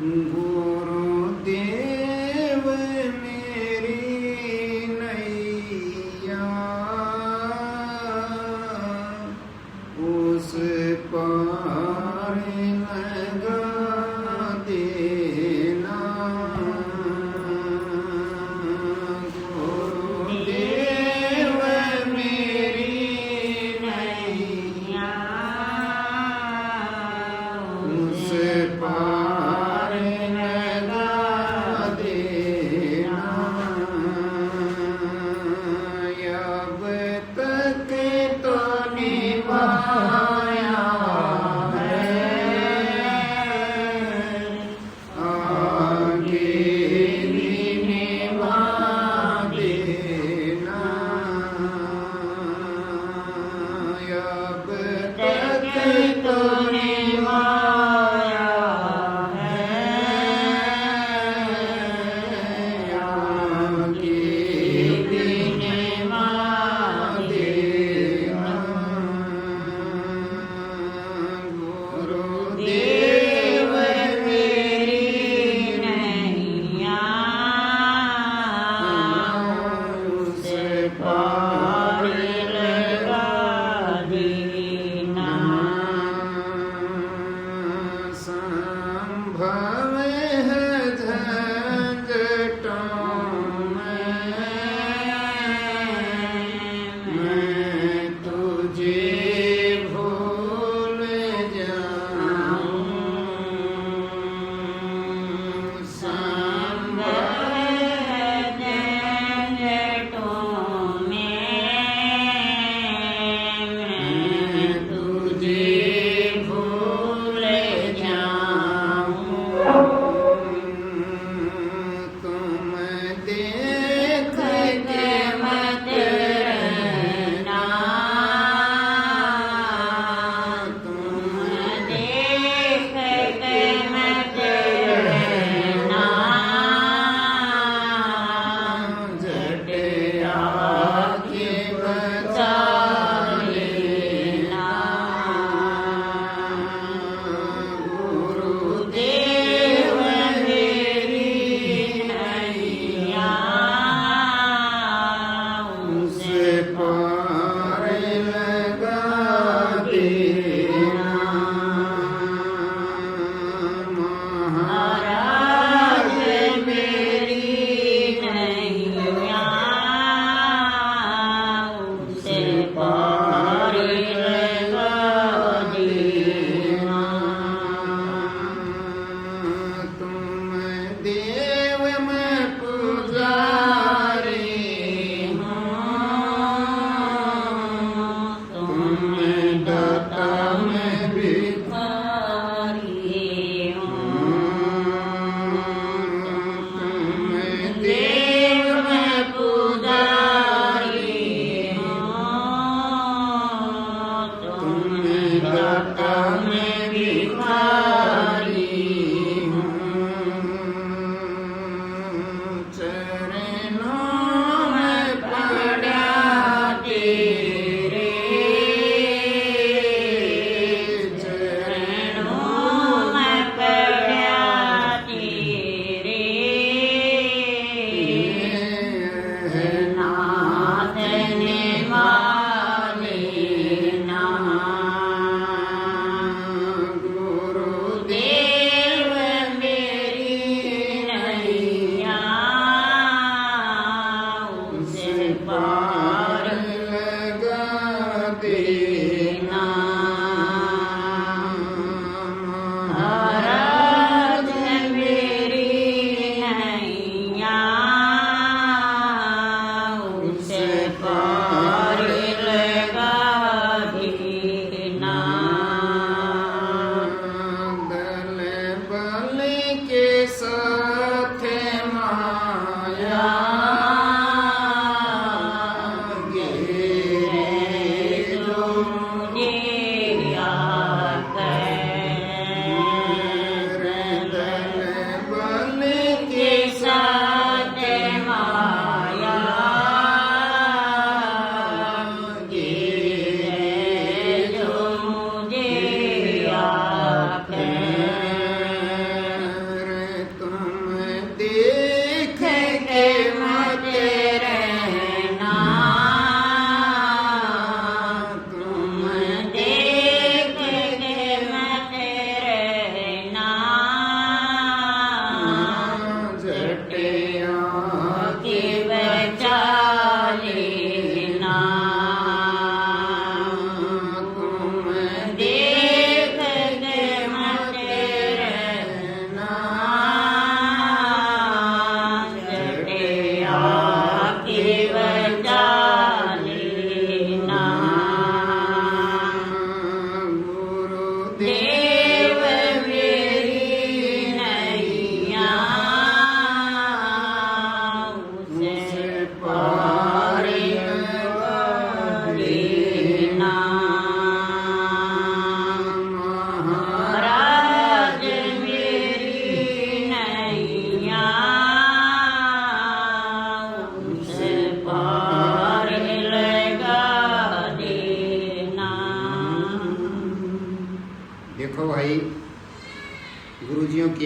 गुरुदेव मेरी नैया उस पार लगा देना। गुरुदेव मेरी नैया उस पार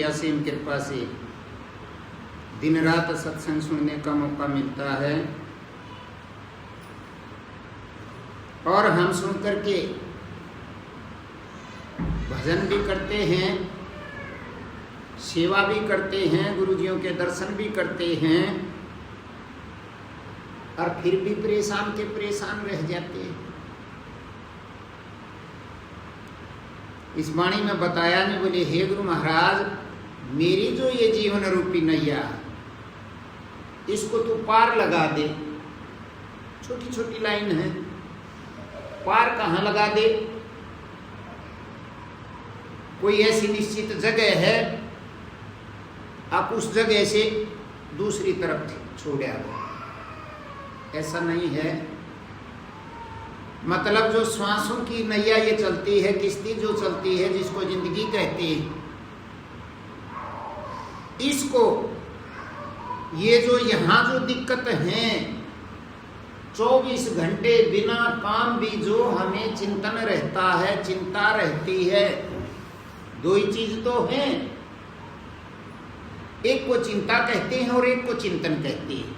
असीम कृपा से दिन रात सत्संग सुनने का मौका मिलता है और हम सुन करके भजन भी करते हैं, सेवा भी करते हैं, गुरुजियों के दर्शन भी करते हैं और फिर भी परेशान के परेशान रह जाते हैं। इस वाणी में बताया नहीं, बोले हे गुरु महाराज, मेरी जो ये जीवन रूपी नैया, इसको तू पार लगा दे। छोटी छोटी लाइन है, पार कहाँ लगा दे? कोई ऐसी निश्चित जगह है, आप उस जगह से दूसरी तरफ छोड़ आओ, ऐसा नहीं है। मतलब जो श्वासों की नैया ये चलती है, किश्ती जो चलती है, जिसको जिंदगी कहते हैं, इसको ये जो यहाँ जो दिक्कत है, 24 घंटे बिना काम भी जो हमें चिंतन रहता है, चिंता रहती है, दो ही चीज तो है, एक को चिंता कहते हैं और एक को चिंतन कहते हैं।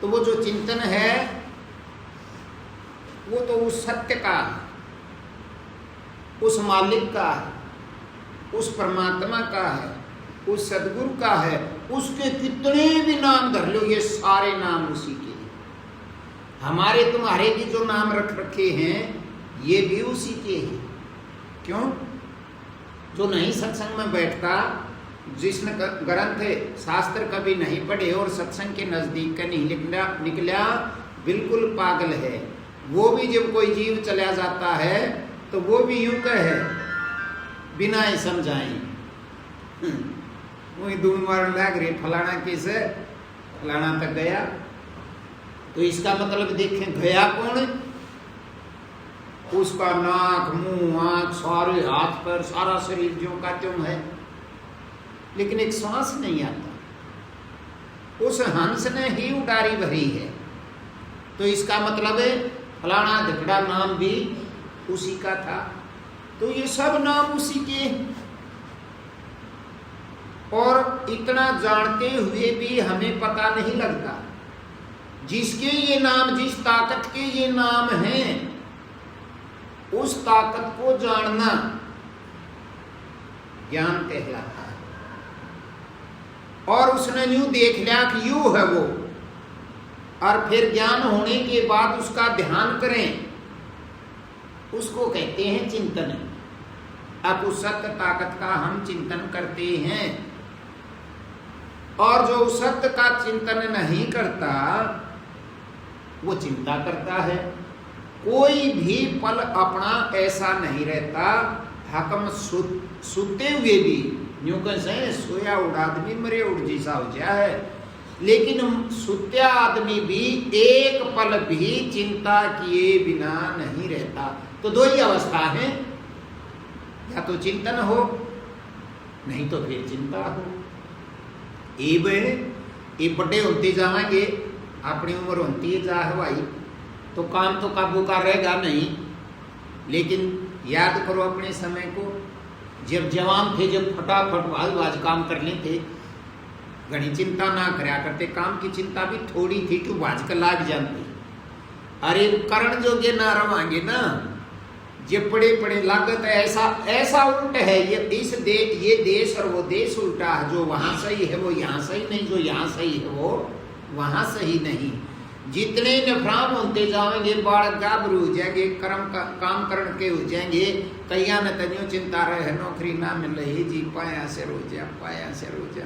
तो वो जो चिंतन है वो तो उस सत्य का, उस मालिक का, उस परमात्मा का है, उस सदगुरु का है। उसके कितने भी नाम धर लो, ये सारे नाम उसी के हैं। हमारे तुम्हारे भी जो नाम रख रखे हैं ये भी उसी के हैं। क्यों? जो नहीं सत्संग में बैठता, जिसने ग्रंथ शास्त्र कभी नहीं पढ़े और सत्संग के नजदीक का नहीं निकला, बिल्कुल पागल है। वो भी जब कोई जीव चला जाता है तो वो भी यूं कहे बिना ही समझाए, वही दूर मार लग रही, फलाना किसे, फलाना तक गया। तो इसका मतलब देखें, गया कौन? उसका नाक, मुंह, आंख, सारे हाथ पर, सारा शरीर ज्यों का त्यों है, लेकिन एक श्वास नहीं आता। उस हंस ने ही उडारी भरी है। तो इसका मतलब है फलाना ढकड़ा नाम भी उसी का था। तो ये सब नाम उसी के, और इतना जानते हुए भी हमें पता नहीं लगता। जिसके ये नाम, जिस ताकत के ये नाम हैं, उस ताकत को जानना ज्ञान कहलाता है। और उसने यूं देख लिया कि यूं है वो, और फिर ज्ञान होने के बाद उसका ध्यान करें, उसको कहते हैं चिंतन। अब उस सत्य ताकत का हम चिंतन करते हैं, और जो उस सत्य का चिंतन नहीं करता वो चिंता करता है। कोई भी पल अपना ऐसा नहीं रहता, हकम सुते हुए भी यूं कैसे सोया उड़ आदमी मरे उड़ जैसा हो जाए है, लेकिन सुत्या आदमी भी एक पल भी चिंता किए बिना नहीं रहता। तो दो ही अवस्था है, या तो चिंतन हो, नहीं तो फिर चिंता हो। ये बड़े होते जाएंगे, अपनी उम्र होती है जा भाई, तो काम तो काबू का रहेगा नहीं। लेकिन याद करो अपने समय को, जब जवान थे, जब फटाफट वाज काम कर लेते, घनी चिंता ना करया करते, काम की चिंता भी थोड़ी थी कि वाज का लाग जानती। अरे करण जोगे ना रवांगे ना, जे पड़े पड़े लागत है। ऐसा उल्ट है ये देश और वो देश उल्टा है। जो वहां सही है वो यहाँ सही नहीं, जो यहाँ सही है वो वहां सही नहीं। जितने नफराम होते जाएंगे, बाढ़ गाबरू हो जाएंगे, काम करण के हो जाएंगे। कईया न तनियो चिंता रहे, नौकरी ना मिल रही जी, पाया से रोजा, पाया से रोजा।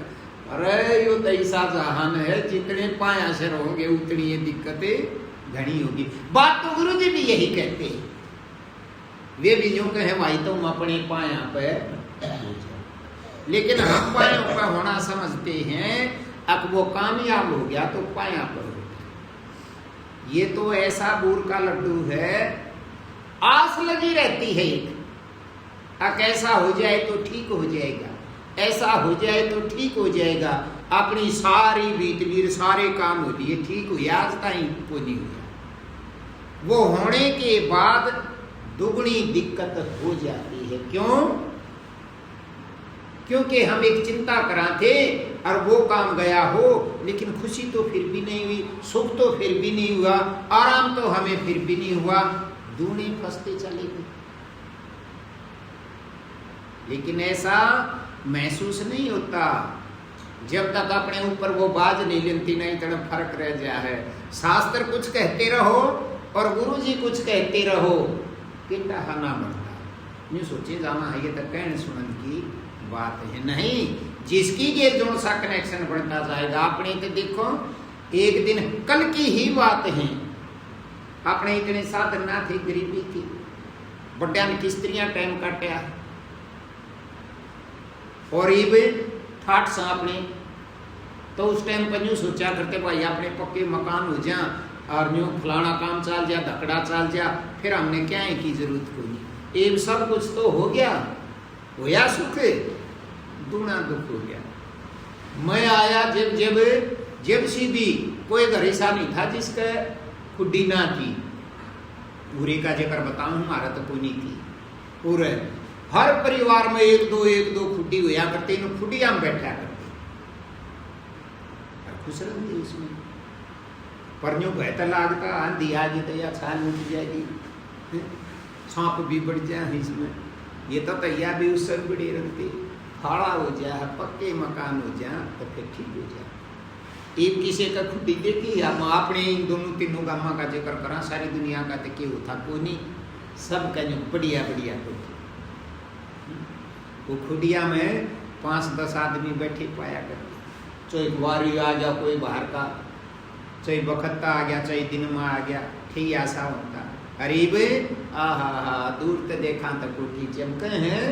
अरे यो तो ऐसा जहान है, जितने पाया से रहोगे उतनी ये दिक्कतें घनी होगी। बात तो गुरु जी भी यही कहते हैं, वे भी यूं कहे भाई तुम अपने पाया पे, लेकिन हम पायों पर होना समझते हैं। अब वो कामयाब हो गया तो पाया पर हो गया। ये तो ऐसा बूर का लड्डू है, आस लगी रहती है एक, कैसा हो जाए तो ठीक हो जाएगा, ऐसा हो जाए तो ठीक हो जाएगा। अपनी सारी बीतवीर सारे काम होती है, ठीक हुई आज तक को नहीं हुआ। वो होने के बाद दुगनी दिक्कत हो जाती है। क्यों? क्योंकि हम एक चिंता करा थे और वो काम गया हो, लेकिन खुशी तो फिर भी नहीं हुई, सुख तो फिर भी नहीं हुआ, आराम तो हमें फिर भी नहीं हुआ, दूने फंसते चले गए। लेकिन ऐसा महसूस नहीं होता जब तक अपने ऊपर वो बाज नहीं लेती, नहीं तो फर्क रह जाए है। शास्त्र कुछ कहते रहो और गुरु जी कुछ कहते रहो, कितना हना बनता यूं सोचे जाना है, ये तो कहने सुनन की बात है नहीं। जिसकी ये जो सा कनेक्शन बढ़ता जाएगा। अपने तो देखो एक दिन कल की ही बात है, अपने इतने साधन ना थे, गरीबी थी, बड्या ने किस्त्रियां टाइम काटा और ये ठाट सा अपने तो उस टाइम पर यूँ सोचा करते भाई अपने पक्के मकान हो जा और यूँ फलाना काम चल जा, धकड़ा चल जा, फिर हमने क्या है की जरूरत कोई। ये सब कुछ तो हो गया, होया सुख, दूना दुख हो गया। मैं आया जब जब जब सीधी कोई घर ऐसा नहीं था जिसका खुड्डी ना थी। पूरे का जिक्र बताऊं, हमारा तो कोई नहीं थी। पूरे हर परिवार में एक दो खुड्डी हुआ करते, इन खुड्डिया में बैठा करते, खुश रहते उसमें। पर यूं बेहतर लागता आंधी आ गई तो या छाल उठ जाएगी, सांप भी बढ़ जाए इसमें, ये तो तैयार भी उससे बड़ी रहती। फाड़ा हो जाए, पक्के मकान हो जाए तो फिर ठीक हो जाए। एक किसी का खुड्डी देखी, हम अपने इन दोनों तीनों गामा का जिक्र करा, सारी दुनिया का तो क्यों था कोई नहीं, सब का जो बढ़िया बढ़िया खुड्डी। वो खुडिया में 5-10 आदमी बैठे पाया करते, चाहे वारी आ गया कोई बाहर का, चाहे बखत्ता आ गया, चाहे दिन में आ गया, ठीक ऐसा होता। अरे बे आहा दूर तो देखा तो कोठी चमके हैं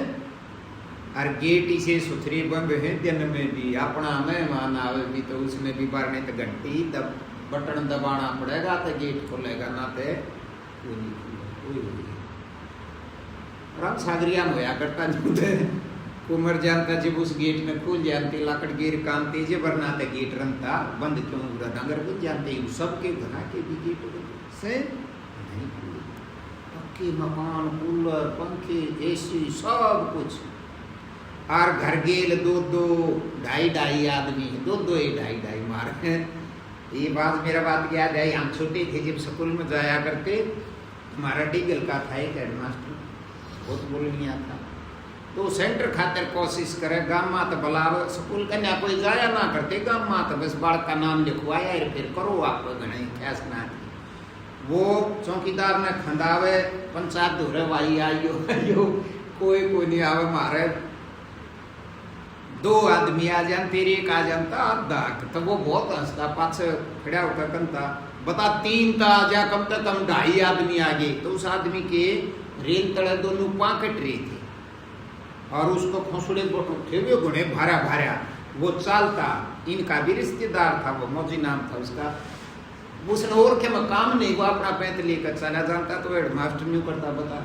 और गेट इसे सुथरी बंद है, दिन में भी अपना मेहमान आवे भी तो उसमें भी भरने तो घंटी दब बटन दबाना पड़ेगा तो गेट खोलेगा, ना तो रंग सागरिया में होया करता कुमर जानता जब उस गेट में खुल जानते लाकड़ गिर कांते जे वरना तो गेट रंगता बंद क्यों नगर बुझ जानते सबके घर के भी गेट से नहीं खुले। पक्के मकान, कूलर, पंखे, एसी सब कुछ, और घर गेल 2-2 ढाई आदमी, 2-2 ढाई मार। ये बात मेरा बात याद है, हम छोटे थे जब स्कूल में जाया करते, हमारा डीगल का था एक हेडमास्टर, बहुत बोलनिया था, तो सेंटर खातिर कोशिश करे गामा तो बलाव स्कूल कन्या कोई जाया ना करते, गामा तो बस बालक का नाम लिखवाया फिर करो आप गणे ख्यास ना थी। वो चौकीदार ने खंदावे पंचायत धोरे भाई आइयो कोई नहीं आवे, मारे 2 आदमी आ जान, तेरे एक आ जानता आधा, तो वो बहुत हंसता, पास खड़ा होकर कहता बता 3 था आ जा, कम से कम 2.5 आदमी आ गए। तो उस आदमी के रेल तड़े दोनों पाँ कट रहे थे और उसको खोसड़े थे वो गुणे भारा वो चालता, इनका भी रिश्तेदार था, वो मौजी नाम था उसका। उसने और के में काम नहीं, वो अपना पैंत लेकर चला जानता, तो हेडमास्टर नहीं करता बता,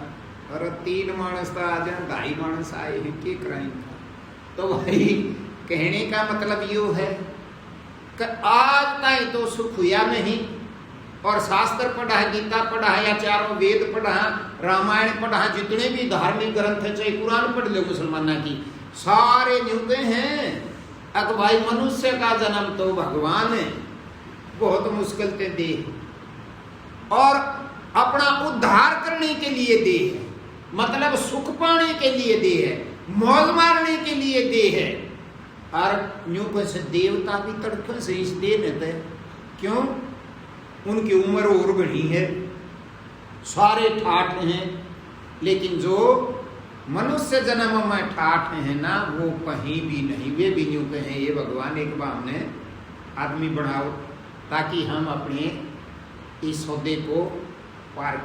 अरे 3 मानस था आ जाए, 2.5 मानस आए हैं, क्या कराएं। तो भाई कहने का मतलब यो है कि आज तक तो सुख हुआ नहीं, और शास्त्र पढ़ा, गीता पढ़ा या चारों वेद पढ़ा, रामायण पढ़ा, जितने भी धार्मिक ग्रंथ है, चाहे कुरान पढ़ लो मुसलमाना की, सारे न्यूके हैं अक भाई मनुष्य का जन्म तो भगवान है बहुत मुश्किल से दे, और अपना उद्धार करने के लिए दे है, मतलब सुख पाने के लिए दे है, मौज मारने के लिए दे है। और न्यू से देवता भी तड़के से इस दे देते, क्यों? उनकी उम्र और बढ़ी है, सारे ठाठ हैं, लेकिन जो मनुष्य जन्म में ठाठ है ना, वो कहीं भी नहीं। वे भी यूं कहें ये भगवान एक बार हमने आदमी बढ़ाओ ताकि हम अपने इस सौदे को पार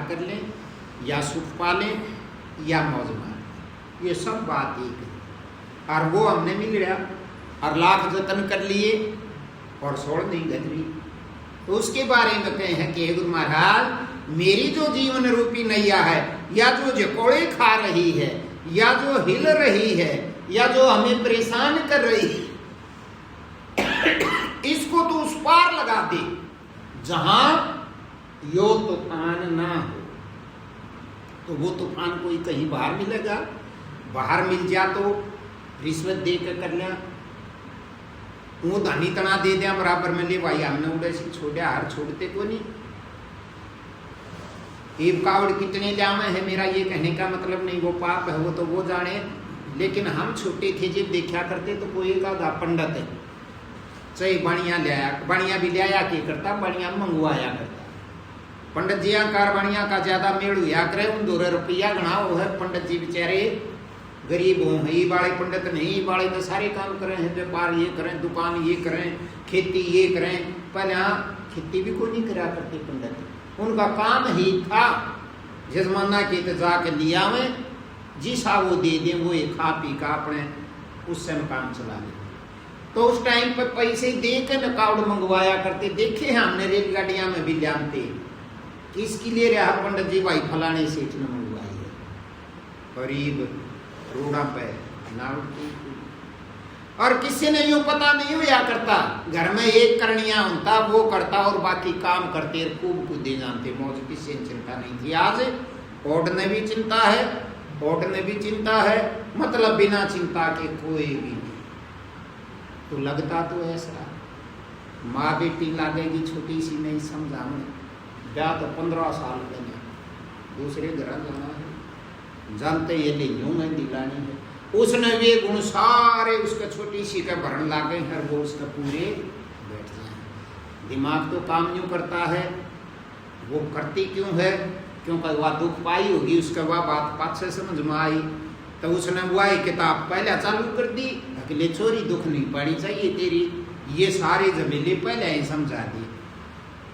कर लें या सुख पा लें या मौज मार, ये सब बात एक है। और वो हमने मिल गया और लाख जतन कर लिए और छोड़ नहीं गजरी। तो उसके बारे में कहे हैं कि गुरु महाराज मेरी जो जीवन रूपी नैया है, या जो झकोड़े खा रही है, या जो हिल रही है, या जो हमें परेशान कर रही है, इसको तो उस पार लगा दे जहां यो तूफान ना हो। तो वो तूफान कोई कहीं बाहर मिलेगा, बाहर मिल जा तो रिश्वत दे के कर लिया, वो धानी तना दे दिया बराबर में, ले भाई हमने उड़े से छोड़ा, हर छोड़ते को नहीं। एक कावड़ कितने जामे है, मेरा ये कहने का मतलब नहीं, वो पाप है वो तो वो जाने। लेकिन हम छोटे थे जब देखा करते तो कोई का पंडित है, चाहे बढ़िया ले आया, बढ़िया भी ले आया के करता, बढ़िया मंगवाया करता। पंडित जी कार बढ़िया का ज्यादा मेड़ हुआ करे, उन 2 रुपया गणा वो है। पंडित जी बेचारे गरीब हो, ये वाले पंडित नहीं, ये वाले तो सारे काम करें हैं, व्यापार ये करें, दुकान ये करें, खेती ये करें। पर यहाँ खेती भी कोई नहीं करा करते पंडित, उनका काम ही था जजमाना के तो जाके लिया में जिसा वो दे दें, वो एक खा पी का अपने उस समय काम चला ले। तो उस टाइम पर पैसे दे के न कावड़ मंगवाया करते, देखे हैं हमने रेलगाड़ियां में भी जानते किसकी ले रहा पंडित जी, भाई फलाने सेठ ने मंगवाई है, गरीब रोड़ा पे नाव। और किसी ने यूं पता नहीं हुआ करता, घर में एक करनिया होता वो करता और बाकी काम करते, खूब कूदे जानते, मौज किसी चिंता नहीं थी। आज ओढ़ने भी चिंता है, ओढ़ने भी चिंता है, मतलब बिना चिंता के कोई भी नहीं। तो लगता तो ऐसा माँ बेटी लागेगी छोटी सी नहीं समझा में, ब्याह तो 15 साल पहले, दूसरे घर जाना है, जानते ये ले यूं है दिलानी है। उसने वे गुण सारे उसका छोटी सी का भरण लागे हैं, वो उसका पूरे बैठ जाए। दिमाग तो काम यूं करता है, वो करती क्यों है, क्योंकि वह दुख पाई होगी, उसका वह बात पाछे समझ में आई, तो उसने वह किताब पहले चालू कर दी, अकेले छोरी दुख नहीं पड़ी चाहिए तेरी, ये सारे झमेले पहले ही समझा दी।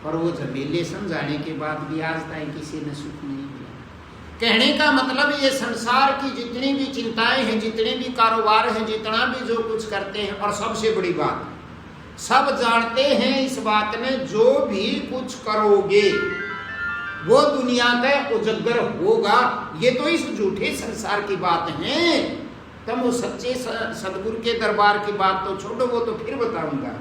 और वो झमेले समझाने के बाद भी आज तक किसी ने सुख नहीं दिया। कहने का मतलब ये संसार की जितनी भी चिंताएं हैं, जितने भी कारोबार हैं, जितना भी जो कुछ करते हैं, और सबसे बड़ी बात सब जानते हैं इस बात में, जो भी कुछ करोगे वो दुनिया का उजागर होगा। ये तो इस झूठे संसार की बात है, तुम वो सच्चे सदगुरु के दरबार की बात तो छोड़ो, वो तो फिर बताऊंगा।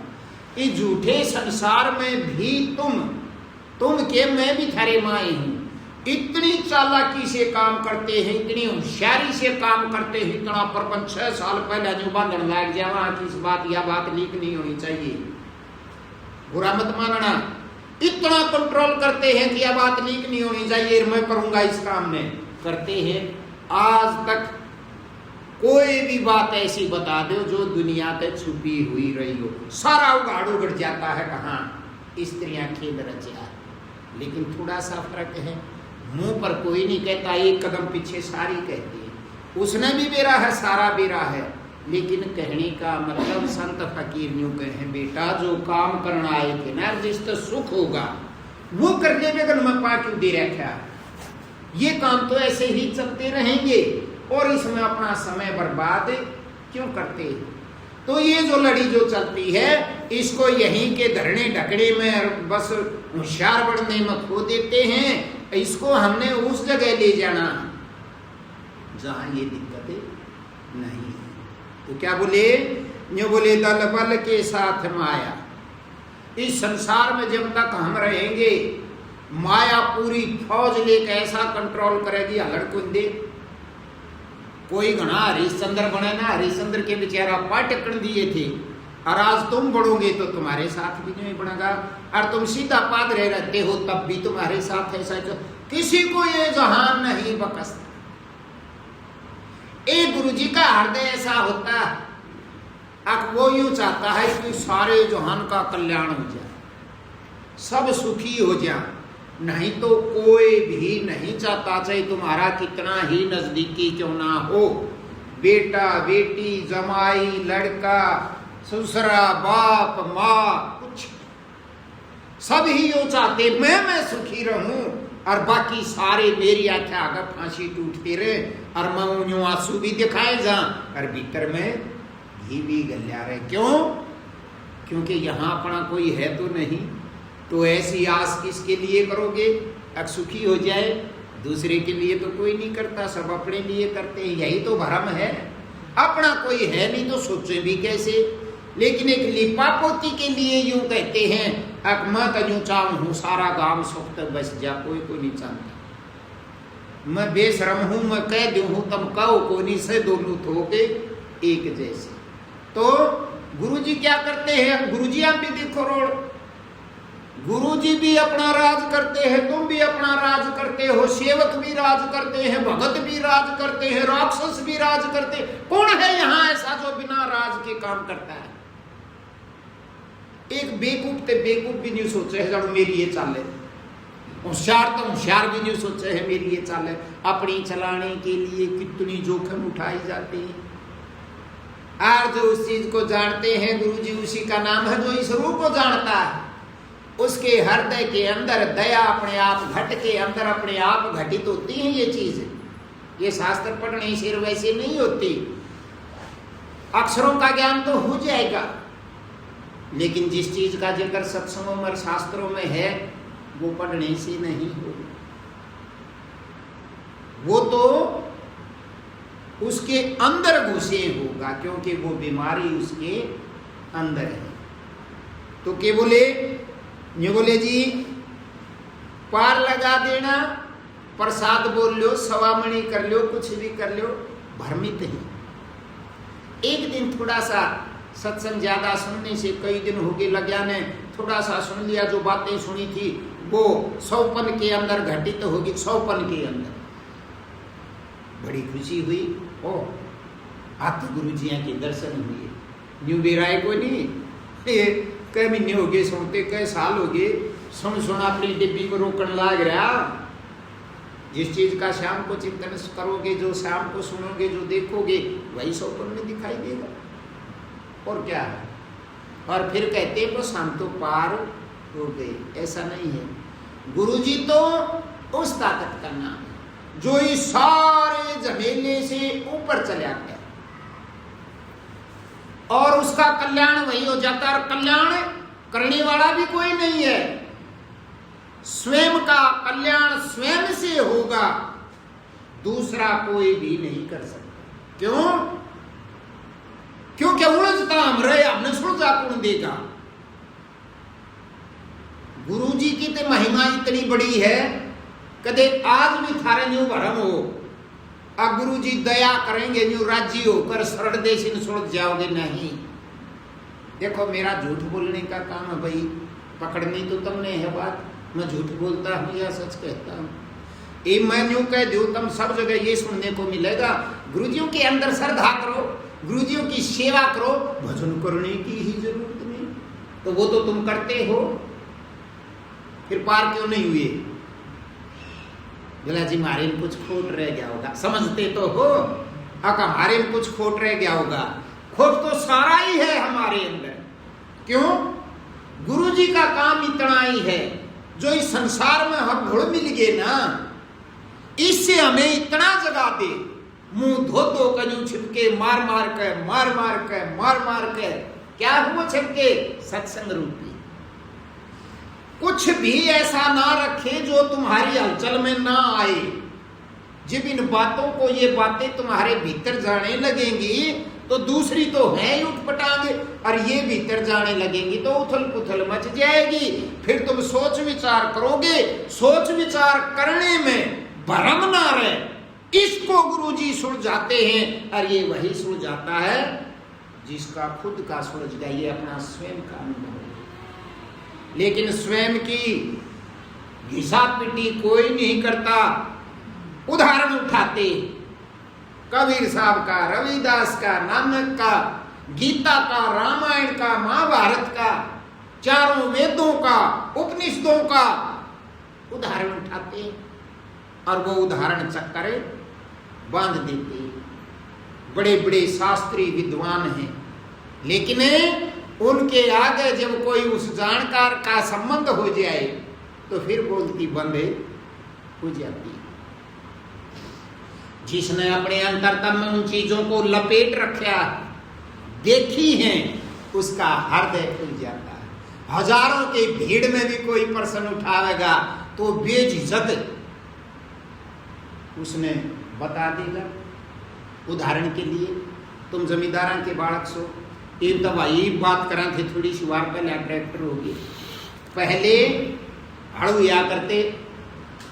इस झूठे संसार में भी तुम के मैं भी थारे माए हूं, इतनी चालाकी से काम करते हैं, इतनी होशियारी से काम करते हैं, इतना प्रपंच 6 साल पहले जो बांधन लाग जाए वहां की इस बात या बात लीक नहीं होनी चाहिए, बुरा मत मानना। इतना कंट्रोल करते हैं कि यह बात लीक नहीं होनी चाहिए, मैं करूंगा इस काम में, करते हैं। आज तक कोई भी बात ऐसी बता दो जो दुनिया पे छुपी हुई रही हो, सारा उगाड़ उगड़ जाता है, कहाँ स्त्रियां खेल रचा। लेकिन थोड़ा सा फर्क है, मुंह पर कोई नहीं कहता, एक कदम पीछे सारी कहती है, उसने भी बेरा है, सारा बेरा है। लेकिन कहने का मतलब संत फकीर यूं कहे, बेटा जो काम करना आए थे ना, जिस तो सुख होगा वो करने में अगर मैं पा क्यों दे रखा, ये काम तो ऐसे ही चलते रहेंगे और इसमें अपना समय बर्बाद क्यों करते। तो ये जो लड़ी जो चलती है, इसको यहीं के धरने ढकड़े में बस होशियार बढ़ने में खो देते हैं। इसको हमने उस जगह ले जाना जहां ये दिक्कतें नहीं है। तो क्या बोले, जो बोले दल बल के साथ माया। इस संसार में जब तक हम रहेंगे, माया पूरी फौज लेकर ऐसा कंट्रोल करेगी, हलड़कुंदे। कोई घना हरिश्चंद्र बने ना, हरिश्चंद्र के बेचारा पाटकन दिए थे, और आज तुम बढ़ोगे तो तुम्हारे साथ भी नहीं बढ़ेगा, और तुम सीधा पादरे रहते हो तब भी तुम्हारे साथ ऐसा। किसी को ये जहान नहीं बकसता। एक गुरुजी का हृदय ऐसा होता है, अब वो यूं चाहता है कि सारे जहान का कल्याण हो जाए, सब सुखी हो जाए। नहीं तो कोई भी नहीं चाहता, चाहे तुम्हारा कितना ही नजदीकी क्यों ना हो, बेटा बेटी जमाई लड़का ससुरा बाप माँ, कुछ सब ही यूं चाहते मैं सुखी रहूं, और बाकी सारे मेरी आंखें आगे फांसी टूटती रहे, और मैं यूं आंसू भी दिखाए जा, और भीतर में घी भी गल्या रहे। क्यों? क्योंकि यहाँ अपना कोई है तो नहीं। तो ऐसी आस किसके लिए करोगे? अब सुखी हो जाए, दूसरे के लिए तो कोई नहीं करता, सब अपने लिए करते हैं। यही तो भरम है, अपना कोई है नहीं तो सोचे भी कैसे। लेकिन एक लिपापोती के लिए यूं कहते हैं, अब मैं तो यूं चाहूं सारा गांव सुख तक बस जा, कोई नहीं चाहता। मैं बेशरम हूं, मैं कह दूं हूं, तम कहो कोनी से दोनों थोके एक जैसे। तो गुरुजी क्या करते हैं? गुरुजी आप भी देखो रोड, गुरुजी भी अपना राज करते हैं, तुम भी अपना राज करते हो, सेवक भी राज करते हैं, भगत भी राज करते हैं, राक्षस भी राज करते हैं। कौन है यहां ऐसा जो बिना राज के काम करता है? एक बेकूफ ते बेकूफ भी नहीं सोचे है जानो मेरी ये चाल है, होशियार तो होशियार भी नहीं सोचे है मेरी ये चाल है। अपनी चलाने के लिए कितनी जोखिम उठाई जाती है। और जो उस चीज को जानते हैं गुरुजी, उसी का नाम है जो इस रूप को जानता है। उसके हृदय के अंदर दया अपने आप घट के अंदर अपने आप घटित होती है। ये चीज, ये शास्त्र पढ़ने से वैसे नहीं होती। अक्षरों का ज्ञान तो हो जाएगा, लेकिन जिस चीज का जिक्र सत्संगों में शास्त्रों में है वो पढ़ने से नहीं होगा। वो तो उसके अंदर घुसे होगा, क्योंकि वो बीमारी उसके अंदर है। तो क्या बोले? ये बोले जी पार लगा देना, प्रसाद बोल लो, सवामणी कर लो, कुछ भी कर लो, भ्रमित है। एक दिन थोड़ा सा सत्संग ज्यादा सुनने से, कई दिन हो गए लग्या ने थोड़ा सा सुन लिया, जो बातें सुनी थी वो 100पन के अंदर घटित होगी। 100पन के अंदर बड़ी खुशी हुई। ओ आज तो गुरु जी के दर्शन हुए। न्यू बेराए को नहीं, ये कई महीने हो गए सुनते, कई साल हो गए सुन सुन अपनी डिब्बी को रोकने लग रहा। जिस चीज का शाम को चिंतन करोगे, जो शाम को सुनोगे, जो देखोगे, वही 100पन में दिखाई देगा। और क्या है? और फिर कहते हैं वो शाम तो पार हो गई। ऐसा नहीं है। गुरुजी तो उस ताकत का नाम है जो इस सारे झमेले से ऊपर चला गया, और उसका कल्याण वही हो जाता है। और कल्याण करने वाला भी कोई नहीं है। स्वयं का कल्याण स्वयं से होगा, दूसरा कोई भी नहीं कर सकता। क्यों? क्योंकि उलझता हम रहे, हमने सुलझा कौन देगा? गुरुजी की तो महिमा इतनी बड़ी है, कदे आज भी थारे न्यू भरम हो, अब गुरुजी दया करेंगे न्यू राजी होकर शरण देशिन सुलझ जाओगे नहीं। देखो मेरा झूठ बोलने का काम है भाई, पकड़नी तो तुमने है बात। मैं झूठ बोलता हूँ या सच कहता हूँ? ये मैं न्यू कह दूं, तुम सब जगह ये सुनने को मिलेगा। गुरुजियों के अंदर श्रद्धा करो, गुरुजियों की सेवा करो, भजन करने की ही जरूरत नहीं। तो वो तो तुम करते हो, फिर पार क्यों नहीं हुए? बोला जी हमारे में कुछ खोट रह गया होगा। समझते तो हो अब हमारे में कुछ खोट रह गया होगा। खोट तो सारा ही है हमारे अंदर। क्यों? गुरुजी का काम इतना ही है, जो इस संसार में हम घुल मिल गए ना, इससे हमें इतना जगा दे, मुंह धो धो कर छिपके मार मार के क्या हुआ छिपके? सत्संग रूपी। कुछ भी ऐसा ना रखे जो तुम्हारी हलचल में ना आए। जब इन बातों को, ये बातें तुम्हारे भीतर जाने लगेंगी तो दूसरी तो है ही उठपटांगे, और ये भीतर जाने लगेंगी तो उथल पुथल मच जाएगी। फिर तुम सोच विचार करोगे, सोच विचार करने में भरम ना रहे। इसको गुरुजी सुलझाते हैं, और ये वही सुलझाता है जिसका खुद का सुलझ गया, ये अपना स्वयं का अनुभव है। लेकिन स्वयं की घिसा पिटी कोई नहीं करता। उदाहरण उठाते कबीर साहब का, रविदास का, नानक का, गीता का, रामायण का, महाभारत का, चारों वेदों का, उपनिषदों का उदाहरण उठाते और वो उदाहरण चक्कर बांध देते। बड़े बड़े शास्त्री विद्वान हैं, लेकिन उनके आगे जब कोई उस जानकार का संबंध हो जाए तो फिर बोलती बंद हो जाती। जिसने अपने अंतरतम में उन चीजों को लपेट रखा, देखी हैं, उसका हृदय खुल जाता है। हजारों की भीड़ में भी कोई प्रश्न उठावेगा तो बेझिझक उसने बता देगा। उदाहरण के लिए तुम जमींदार के बालक सो, एक दवाई बात करा थे थोड़ी सी वार पहले ट्रैक्टर होगी, पहले हड़ हुआ करते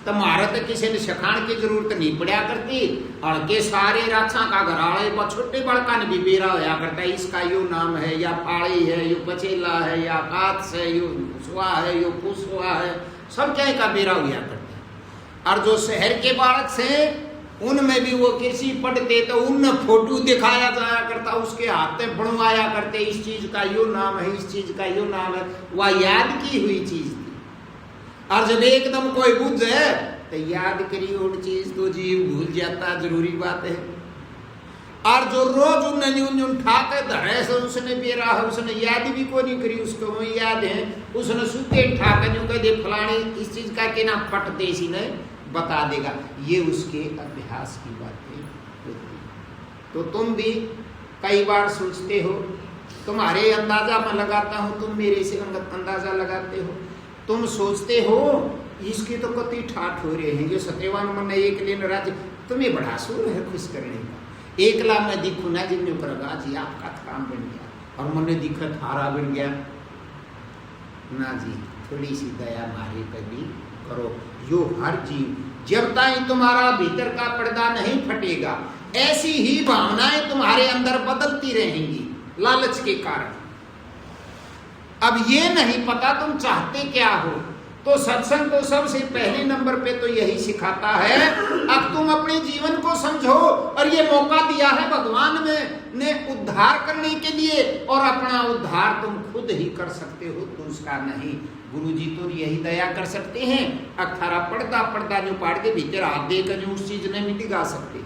तुम्हारे तो किसी ने सिखाने की जरूरत नहीं पड़ा करती। अड़के सारे राछा का घराड़े पर छोटे बड़का ने भी बेरा होया करता है, इसका यो नाम है, या फाड़ी है, यो पचेला है, या कात्स है, यो सुआ है, यो कुसुआ है, सब क्या का बेरा होया करता है। और जो शहर के बालक से उनमें भी वो कृषि पढ़ते तो उन फोटो दिखाया जाया करता, उसके हाथ में बनवाया करते, इस चीज का यो नाम है, इस चीज का यो नाम है, वह याद की हुई चीज थी। और जब एकदम कोई बुझ जाए तो याद करी उन चीज तो जीव भूल जाता, जरूरी बात है। और जो रोज उन्हें उठा के धरे से उसने बेरा है, उसने याद भी को नहीं करी, उसको वो याद है, उसने सुते उठा के जो कह फलाने इस चीज का के ना पट देसी ने बता देगा, ये उसके अभ्यास की बातें होती। तो तुम भी कई बार सोचते हो, तुम्हारे अंदाजा में लगाता हूं, तुम मेरे से अंदाजा लगाते हो, तुम सोचते हो इसके तो कति ठाठ हो रहे हैं, ये सत्यवान मन एक लेन राज्य, तुम्हें बड़ा सूर है खुश करने का। एक ला मैं दिखू ना जिनने करेगा जी आपका काम बन गया, और मन दिखा थारा बन गया ना जी, थोड़ी सी दया मारे कभी करो। यो हर जीव जब तक तुम्हारा भीतर का पर्दा नहीं फटेगा, ऐसी ही भावनाएं तुम्हारे अंदर बदलती रहेंगी लालच के कारण। अब ये नहीं पता तुम चाहते क्या हो, तो सत्संग तो सबसे पहले नंबर पे तो यही सिखाता है, अब तुम अपने जीवन को समझो, और ये मौका दिया है भगवान ने उद्धार करने के लिए, और अपना उद्धार तुम खुद ही कर सकते हो, दूसरा नहीं। गुरुजी तो यही दया कर सकते हैं, अखारा पर्दा जो पाड़ के भीतर हाथ देकर जो उस चीज नहीं दिखा सकते,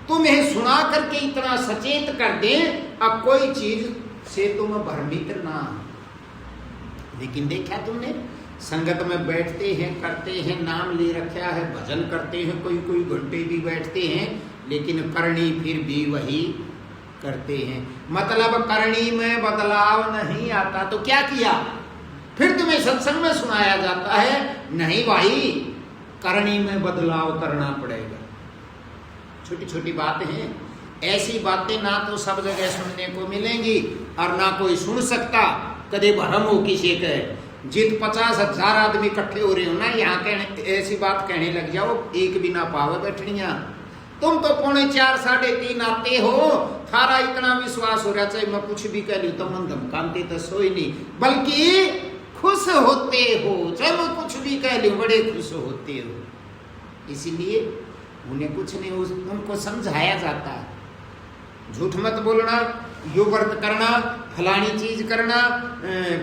तुम्हें सुना करके इतना सचेत कर दे, अब कोई चीज से तुम भ्रमित ना। लेकिन देखा तुमने, संगत में बैठते हैं, करते हैं, नाम ले रखा है, भजन करते हैं, कोई घंटे भी बैठते हैं, लेकिन करनी फिर भी वही करते हैं। मतलब करनी में बदलाव नहीं आता, तो क्या किया? फिर तुम्हें सत्संग में सुनाया जाता है, नहीं भाई करनी में बदलाव करना पड़ेगा। छोटी छोटी बातें हैं, ऐसी बातें ना तो सब जगह सुनने को मिलेंगी, और ना कोई सुन सकता। कदे भरम हो किसी के जित 50,000 आदमी इकट्ठे हो रहे हो ना, यहाँ कहने ऐसी बात कहने लग जाओ, एक भी ना पावे बैठनिया। तुम तो 3:45 3:30 आते हो, थारा इतना विश्वास हो रहा, चाहे मैं कुछ भी कह लू तो मन धमकाते तो सोई नहीं, बल्कि खुश होते हो, चाहे मैं कुछ भी कह लू बड़े खुश होते हो। इसीलिए उन्हें कुछ नहीं, उनको समझाया जाता है, झूठ मत बोलना, यो व्रत करना, फलानी चीज करना,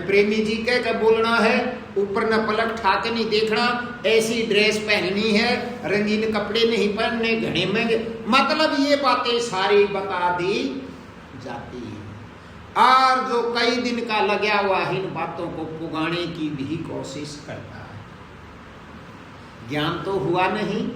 प्रेमी जी कह बोलना है, ऊपर न पलक ठाके नहीं देखना, ऐसी ड्रेस पहननी है, रंगीन कपड़े नहीं पहनने, घने महंगे, मतलब ये बातें सारी बता दी जाती है। और जो कई दिन का लगा हुआ है इन बातों को पुगाने की भी कोशिश करता है, ज्ञान तो हुआ नहीं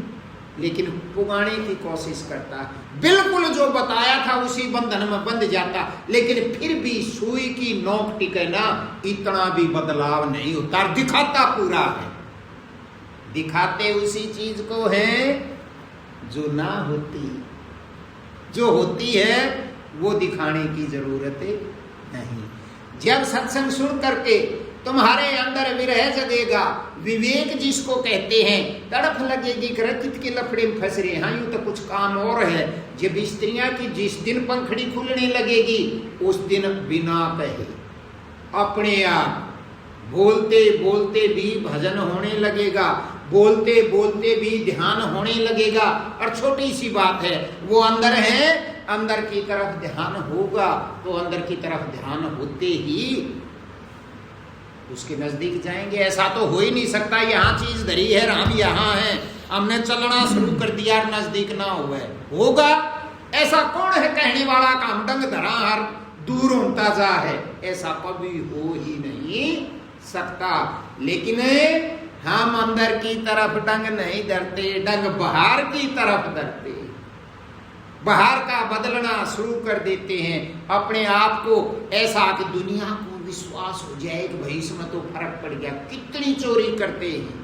लेकिन पुगाने की कोशिश करता, बिल्कुल जो बताया था उसी बंधन में बंध जाता, लेकिन फिर भी सुई की नोक टिके ना, इतना भी बदलाव नहीं होता, दिखाता पूरा है। दिखाते उसी चीज को है जो ना होती, जो होती है वो दिखाने की जरूरत नहीं। जब सत्संग सुन करके तुम्हारे अंदर विरह जगेगा, विवेक जिसको कहते हैं, तड़प लगेगी कित के लफड़े में फंस रहे, हाँ यूं तो कुछ काम और है। जब स्त्रियां की जिस दिन पंखड़ी खुलने लगेगी, उस दिन बिना कहे अपने आप बोलते बोलते भी भजन होने लगेगा, बोलते बोलते भी ध्यान होने लगेगा। और छोटी सी बात है, वो अंदर है, अंदर की तरफ ध्यान होगा, तो अंदर की तरफ ध्यान होते ही उसके नजदीक जाएंगे। ऐसा तो हो ही नहीं सकता, यहाँ चीज धरी है, हम यहाँ हैं, हमने चलना शुरू कर दिया, नजदीक ना हुआ होगा। ऐसा कौन है कहने वाला का हम डंग धरा हर दूर होता जा है, ऐसा कभी हो ही नहीं सकता। लेकिन हम अंदर की तरफ डंग नहीं धरते, डंग बाहर की तरफ धरते, बाहर का बदलना शुरू कर देते हैं अपने आप को, ऐसा कि दुनिया को विश्वास हो जाए कि भाई इसमें तो फर्क पड़ गया। कितनी चोरी करते हैं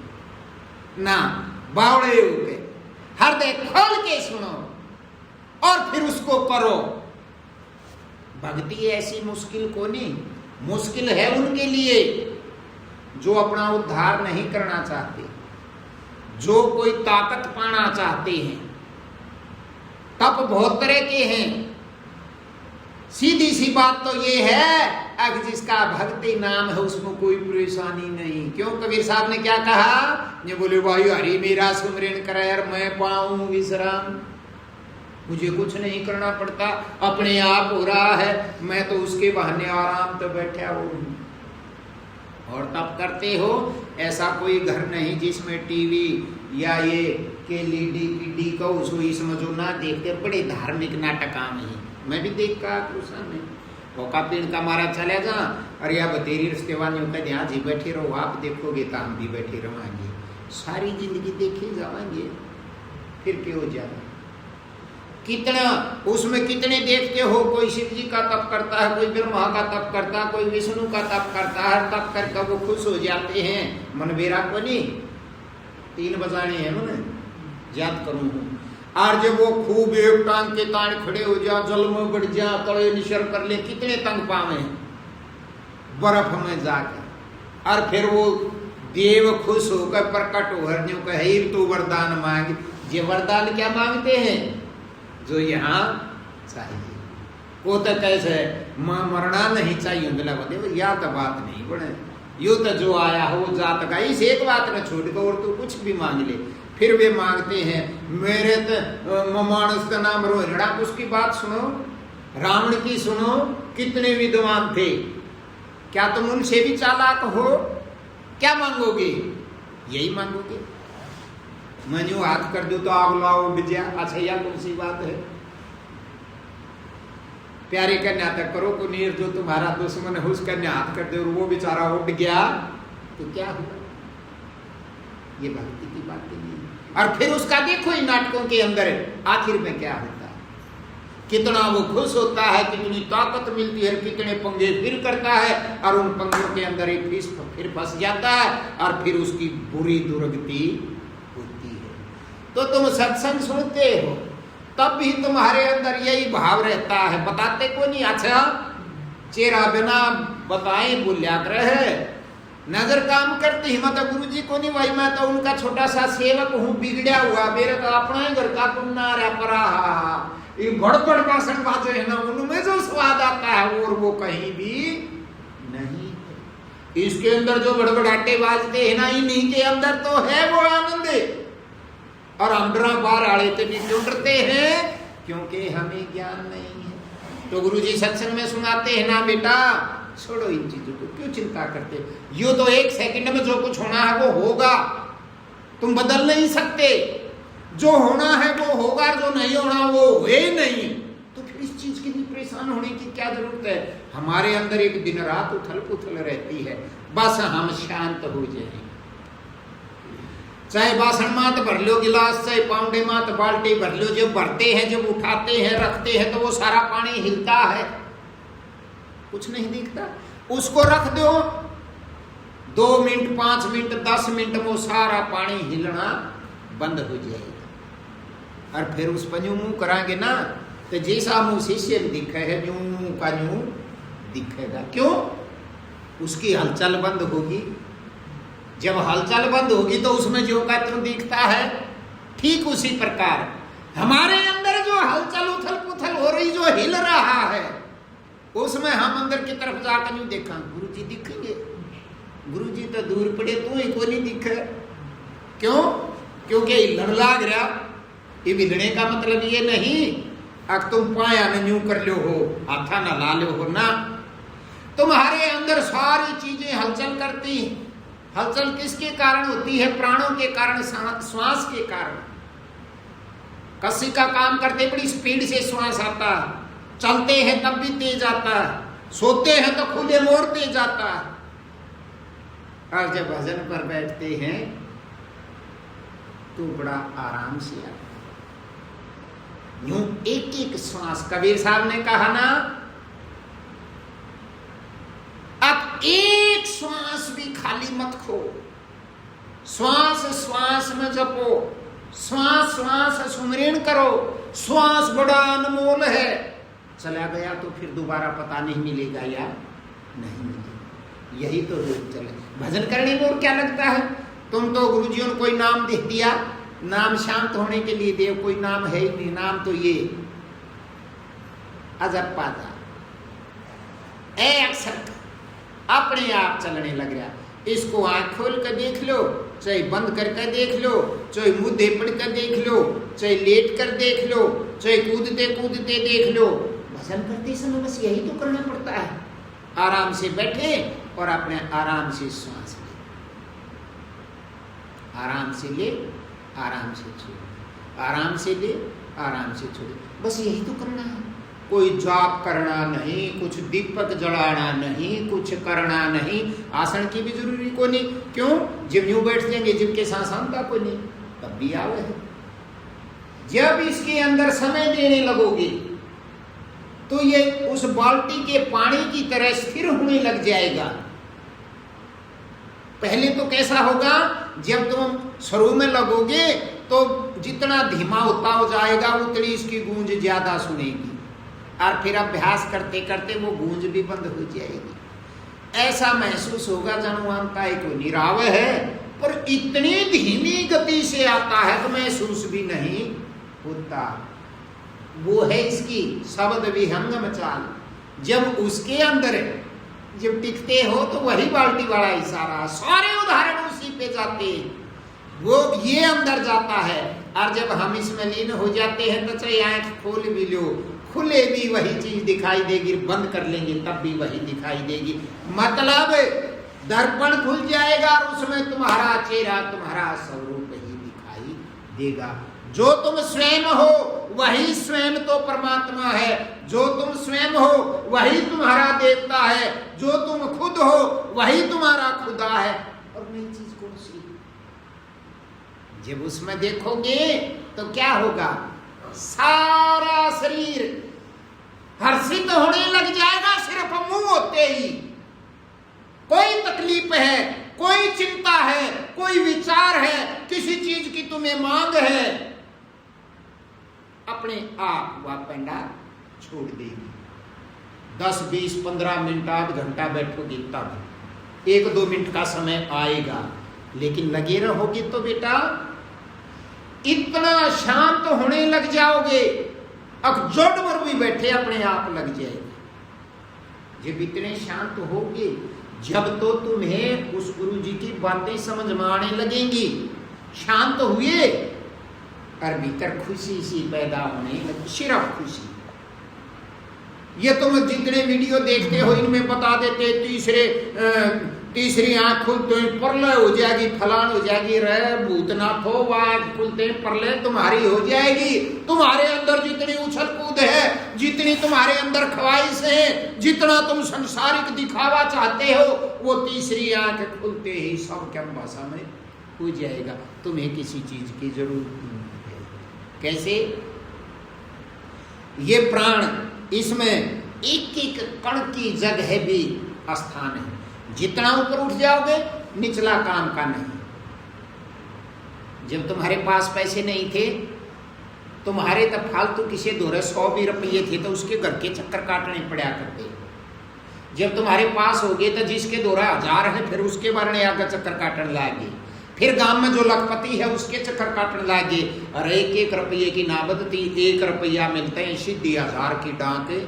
ना, बावड़े हो गए, हृदय खोल के सुनो और फिर उसको करो। भक्ति ऐसी मुश्किल को नहीं, मुश्किल है उनके लिए जो अपना उद्धार नहीं करना चाहते, जो कोई ताकत पाना चाहते हैं, तप बहुत तरह के हैं। सीधी सी बात तो ये है अगर जिसका भक्ति नाम है उसमें कोई परेशानी नहीं। क्यों कबीर साहब ने क्या कहा? ये बोले भाई हरि मेरा सुमरण करे यार, मैं पाऊं विश्राम, मुझे कुछ नहीं करना पड़ता, अपने आप हो रहा है, मैं तो उसके बहाने आराम तो बैठा हूं। और तब करते हो, ऐसा कोई घर नहीं जिसमें टीवी या ये के लीडी पीडी को उसको समझो ना देखते, बड़े धार्मिक नाटक आम है। मैं भी देख का में मौका पेड़ का मारा चले जा, अरे या बतेरी रिश्तेवानियों का ध्यान जी बैठे रहो, आप देखोगे तो हम भी बैठे रहेंगे, सारी जिंदगी देखे जाएंगे, फिर क्यों हो जाएगा? कितना उसमें कितने देखते हो, कोई शिव जी का तप करता है, कोई ब्रह्मा का तप करता है, कोई विष्णु का तप करता है, तप करके वो खुश हो जाते हैं। मन बेरा को नहीं 3 बजाने हैं मन याद करूँ, और जब वो खूब एक टांग के ताड़ खड़े हो जा, जल में बढ़ जा, तले निशर कर ले, कितने तंग पावे बर्फ में जाकर, और फिर वो देव खुश होकर प्रकट हो हरन्यों का हीर तो वरदान मांग। ये वरदान क्या मांगते हैं? जो यहाँ चाहिए वो तो कैसे मरना नहीं चाहिए, बोले या तो बात नहीं बने, यू तो जो आया हो जात का, इस एक बात न छोड़ दो और तू कुछ भी मांग ले। फिर वे मांगते हैं मेरे तो मानस का नाम रोहिड़ा, उसकी बात सुनो, रावण की सुनो, कितने विद्वान थे, क्या तुम उनसे भी चालाक हो? क्या मांगोगे? यही मांगोगे, मैं यूं हाथ कर दूं तो आग लाओ विजया, अच्छा यह कौन सी बात है? प्यारे का नाटक करो, को नीर जो तुम्हारा दुश्मन है उसका हाथ कर दे और वो बेचारा उठ गया तो क्या हुआ? ये भक्ति की बात नहीं। और फिर उसका देखो इन नाटकों के अंदर आखिर में क्या होता है, कितना वो खुश होता है, कितनी ताकत मिलती है, कितने पंगे फिर करता है, और उन पंगों के अंदर एक फिर फंस जाता है, और फिर उसकी बुरी दुर्गति होती है। तो तुम सत्संग सुनते हो तब भी तुम्हारे अंदर यही भाव रहता है, बताते को नहीं, अच्छा चेहरा बिना बताए बोलिया रहे, नजर काम करती है, मैं तो गुरु जी को नहीं, भाई मैं तो उनका छोटा सा सेवक हूँ, बिगड़ा हुआ, मेरे तो अपना ही घर का पुन्ना परा, ये बड़ बड़ भाषण बाजे है ना, उनमें जो स्वाद आता है और वो कहीं भी नहीं। इसके अंदर जो बड़बड़ाटे बाजते हैं ना, इन्हीं के अंदर तो है वो आनंद, और अंदर बाहर आड़े तो भी क्यों डरते हैं? क्योंकि हमें ज्ञान नहीं है। तो गुरु जी सत्संग में सुनाते हैं ना, बेटा छोड़ो इन चीजों को, क्यों चिंता करते, यो तो 1 सेकंड में जो कुछ होना है वो होगा, तुम बदल नहीं सकते, जो होना है वो होगा, जो नहीं होना वो हुए नहीं, तो फिर इस चीज के लिए परेशान होने की क्या जरूरत है? हमारे अंदर एक दिन रात उथल पुथल रहती है, बस हम शांत हो जाए, चाहे बासन मात भर लो गिलास, चाहे पाउंडे मात बाल्टी भर लो, जब भरते हैं, जब उठाते हैं, रखते हैं, तो वो सारा पानी हिलता है, कुछ नहीं दिखता, उसको रख दो 2 मिनट 5 मिनट 10 मिनट में सारा पानी हिलना बंद हो जाएगा। और फिर उस पर यूं मुंह कराएंगे ना, तो जैसा मुंह शिष्य दिखे है यूं का यूं दिखेगा। क्यों? उसकी हलचल बंद होगी, जब हलचल बंद होगी तो उसमें जो का त्यों दिखता है। ठीक उसी प्रकार हमारे अंदर जो हलचल उथल पुथल हो रही, जो हिल रहा है, उसमें हम अंदर की तरफ जाकर यूं देखा, गुरु जी दिखेंगे, गुरु जी तो दूर पड़े, तू ही को नहीं दिखे। क्यों? क्योंकि हिलन लाग रहा। ये हिलने का मतलब ये नहीं अब तुम पाया न यूं कर लो हो, हाथा न ला लो हो ना, तुम्हारे अंदर सारी चीजें हलचल करती। हलचल किसके कारण होती है? प्राणों के कारण, श्वास के कारण। कसी का काम करते बड़ी स्पीड से श्वास आता है, चलते हैं तब भी तेज आता है, सोते हैं तो खुले मोड़ तेज आता है, और जब भजन पर बैठते हैं तो बड़ा आराम से आता है। यूं एक एक श्वास, कबीर साहब ने कहा ना, अब एक श्वास भी खाली मत खो, श्वास श्वास में जपो, श्वास श्वास सुमरण करो, श्वास बड़ा अनमोल है। चला गया तो फिर दोबारा पता नहीं मिलेगा या नहीं मिलेगा, यही तो रोग चले। भजन करने में और क्या लगता है? तुम तो गुरुजियों ने कोई नाम दे दिया, नाम शांत होने के लिए दे, कोई नाम है ही नहीं, नाम तो ये अजब पाता ए अक्सर अपने आप चलने लग रहा। इसको आंख खोल कर देख लो, चाहे बंद करके देख लो, चाहे मुंह देपड़ कर देख लो, चाहे लेट कर देख लो, चाहे कूदते कूदते देख लो, भजन करते समय बस यही तो करना पड़ता है। आराम से बैठे और अपने आराम से श्वास ले, आराम से ले, आराम से छोड़े, आराम से ले, आराम से छोड़े, बस यही तो करना है। कोई जाप करना नहीं, कुछ दीपक जलाना नहीं, कुछ करना नहीं, आसन की भी जरूरी को नहीं। क्यों? जब यूं बैठ जाएंगे, जब के सांस का को नहीं, तब भी आवे है। जब इसके अंदर समय देने लगोगे तो ये उस बाल्टी के पानी की तरह स्थिर होने लग जाएगा। पहले तो कैसा होगा, जब तुम शुरू में लगोगे तो जितना धीमा होता हो जाएगा उतनी इसकी गूंज ज्यादा सुनेगी, और फिर अभ्यास करते करते वो गूंज भी बंद हो जाएगी। ऐसा महसूस होगा जानो आमका एक निराव है, पर इतनी धीमी गति से आता है तो महसूस भी नहीं होता। वो है इसकी शब्द विहंगम चाल। जब उसके अंदर जब टिकते हो तो वही बाल्टी वाला इशारा, सारे उदाहरण उसी पे जाते हैं, वो ये अंदर जाता है। और जब हम इसमें लीन हो जाते हैं तो चाहे आंख खोल भी लो, खुले भी वही चीज दिखाई देगी, बंद कर लेंगे तब भी वही दिखाई देगी। मतलब दर्पण खुल जाएगा और उसमें तुम्हारा चेहरा, तुम्हारा स्वरूप ही दिखाई देगा। जो तुम स्वयं हो वही स्वयं तो परमात्मा है, जो तुम स्वयं हो वही तुम्हारा देवता है, जो तुम खुद हो वही तुम्हारा खुदा है। और नई चीज कौन सी? जब उसमें देखोगे तो क्या होगा, सारा शरीर हर्षित होने लग जाएगा सिर्फ मुंह होते ही। कोई तकलीफ है, कोई चिंता है, कोई विचार है, किसी चीज की तुम्हें मांग है, अपने आप वह पेंडा छोड़ देगी। 10, 20, 15 मिनट, आध घंटा बैठोगी तब 1-2 मिनट का समय आएगा, लेकिन लगे रहोगे तो बेटा इतना शांत होने लग जाओगे, अब जोड़ पर भी बैठे अपने आप लग जाएगा। जब इतने शांत होगे, जब तो तुम्हें उस गुरु जी की बातें समझ में आने लगेंगी, शांत हुए और भीतर खुशी सी पैदा होने लगी, सिर्फ खुशी। ये तुम जितने वीडियो देखते हो इनमें बता देते तीसरी आंख खुलते प्रलय हो जाएगी, फलान हो जाएगी, रे भूतनाथ हो, आंख खुलते प्रलय तुम्हारी हो जाएगी। तुम्हारे अंदर जितनी उछल कूद है, जितनी तुम्हारे अंदर ख्वाहिश है, जितना तुम संसारिक दिखावा चाहते हो, वो तीसरी आंख खुलते ही सब क्या भाषा में हो जाएगा। तुम्हें किसी चीज की जरूरत नहीं है। कैसे? ये प्राण, इसमें एक एक कण की जगह भी स्थान है। जितना ऊपर उठ जाओगे निचला काम का नहीं। जब तुम्हारे पास पैसे नहीं थे, तुम्हारे तब फालतू किसी दोरे 100 भी रुपये थे तो उसके घर के चक्कर काटने पड़ा करते। जब तुम्हारे पास हो गए तो जिसके दोरा 1000 है फिर उसके बारे में आकर चक्कर काटने लागे, फिर गांव में जो लखपति है उसके चक्कर काटने लागे। और 1-1 रुपये की नाबद थी, 1 रुपया मिलते हैं, सीधी 1000 की डांके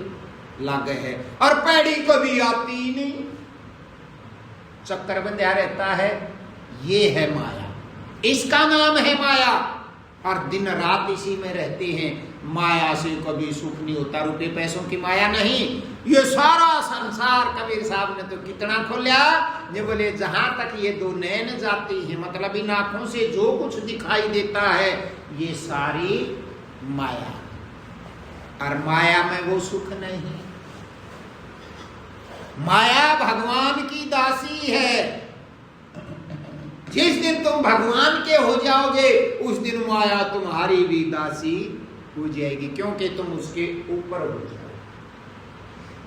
लागे है, और पैड़ी को भी आती नहीं, चक्कर बंधा रहता है। ये है माया, इसका नाम है माया, और दिन रात इसी में रहते हैं। माया से कभी सुख नहीं होता, रुपए पैसों की माया नहीं। ये सारा संसार कबीर साहब ने तो कितना खोला, ये बोले जहां तक ये 2 नैन जाती है, मतलब इन आंखों से जो कुछ दिखाई देता है ये सारी माया, और माया में वो सुख नहीं। माया भगवान की दासी है। जिस दिन तुम भगवान के हो जाओगे उस दिन माया तुम्हारी भी दासी हो जाएगी, क्योंकि तुम उसके ऊपर हो जाओगे।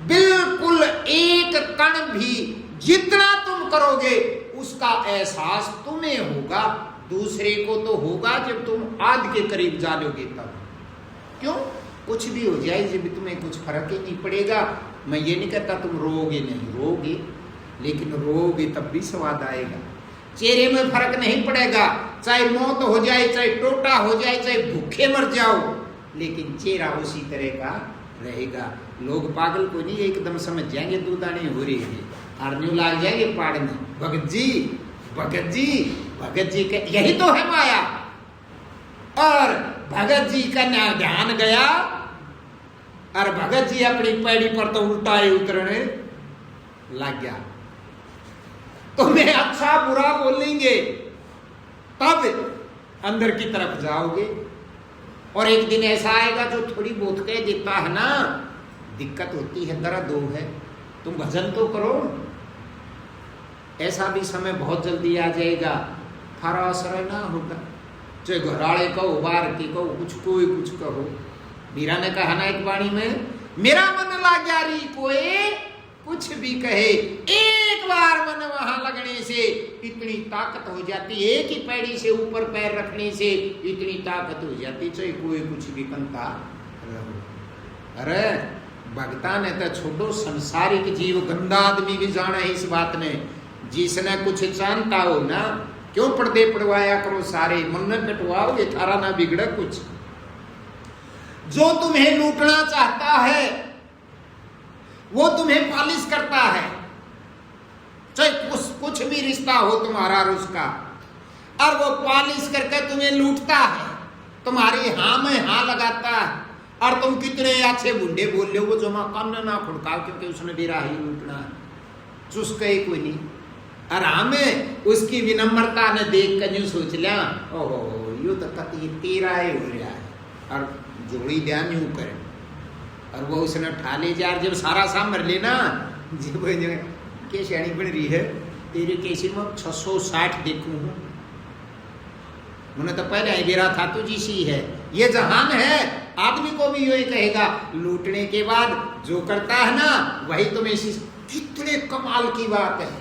बिल्कुल एक कण भी जितना तुम करोगे उसका एहसास तुम्हें होगा, दूसरे को तो होगा जब तुम आध के करीब जाओगे तब। क्यों? कुछ भी हो जाए जब तुम्हें कुछ फर्क ही नहीं पड़ेगा। मैं ये नहीं कहता तुम रोगे नहीं, रोगे, लेकिन रोगे तब भी स्वाद आएगा। चेहरे में फर्क नहीं पड़ेगा, चाहे मौत हो जाए, चाहे टोटा हो जाए, चाहे भूखे मर जाओ, लेकिन चेहरा उसी तरह का रहेगा। लोग पागल को नहीं एकदम समझ जाएंगे दूधानी हो रही है, आर्न्यू लाग जाएंगे पाड़ने, भगत जी भगत जी भगत जी का यही तो है माया। और भगत जी का ध्यान गया और भगत जी अपनी पैड़ी पर तो उल्टा उतरने लग गया। तुम्हें अच्छा बुरा बोलेंगे तब अंदर की तरफ जाओगे, और एक दिन ऐसा आएगा जो थोड़ी बहुत कह देता है ना, दिक्कत होती है, दर्द हो है, तुम भजन तो करो। ऐसा भी समय बहुत जल्दी आ जाएगा, थारा असर ना होगा, चाहे घराड़े कहो, बार की कहो, कुछ कोई कुछ कहो। मीरा ने कहा ना एक वाणी में, मेरा मन लाग्या री कोई कुछ भी कहे, एक बार मन वहां लगने से इतनी ताकत हो जाती, एक ही पैड़ी से ऊपर पैर रखने से इतनी ताकत हो जाती, चाहे कोई कुछ भी बनता रहो। अरे भगता ने तो छोटो संसारिक जीव, गंदा आदमी भी जाना है इस बात ने, जिसने कुछ जानता हो ना, क्यों पर्दे पड़वाया करो सारे, मन न कटवाओगे, थारा ना बिगड़े कुछ। जो तुम्हें लूटना चाहता है वो तुम्हें पालिश करता है, चाहे कुछ भी रिश्ता हो तुम्हारा और उसका, और वो पालिश करके तुम्हें लूटता है, तुम्हारी हाँ में हाँ लगाता है, और तुम कितने अच्छे बुंडे बोल रहे हो, वो जो कान ना खुड़काओ क्योंकि उसने भी राही लूटना है, चुस्क ही कोई नहीं। और हमें उसकी विनम्रता ने देख कर यूं सोच लिया, ओहो यू तो कति तेरा ही हो रहा है, और जोड़ी ध्यान यूं करे, और वो उसने उठा ले जा, जब सारा सामर लेना, जब के श्रेणी बन रही है, तेरे कैसे में 660 देखूं हूं, मैंने तो पहले ही गिरा था तुझी सी है, ये जहान है। आदमी को भी यही कहेगा, लूटने के बाद जो करता है ना वही तुम्हें, कितने कमाल की बात है,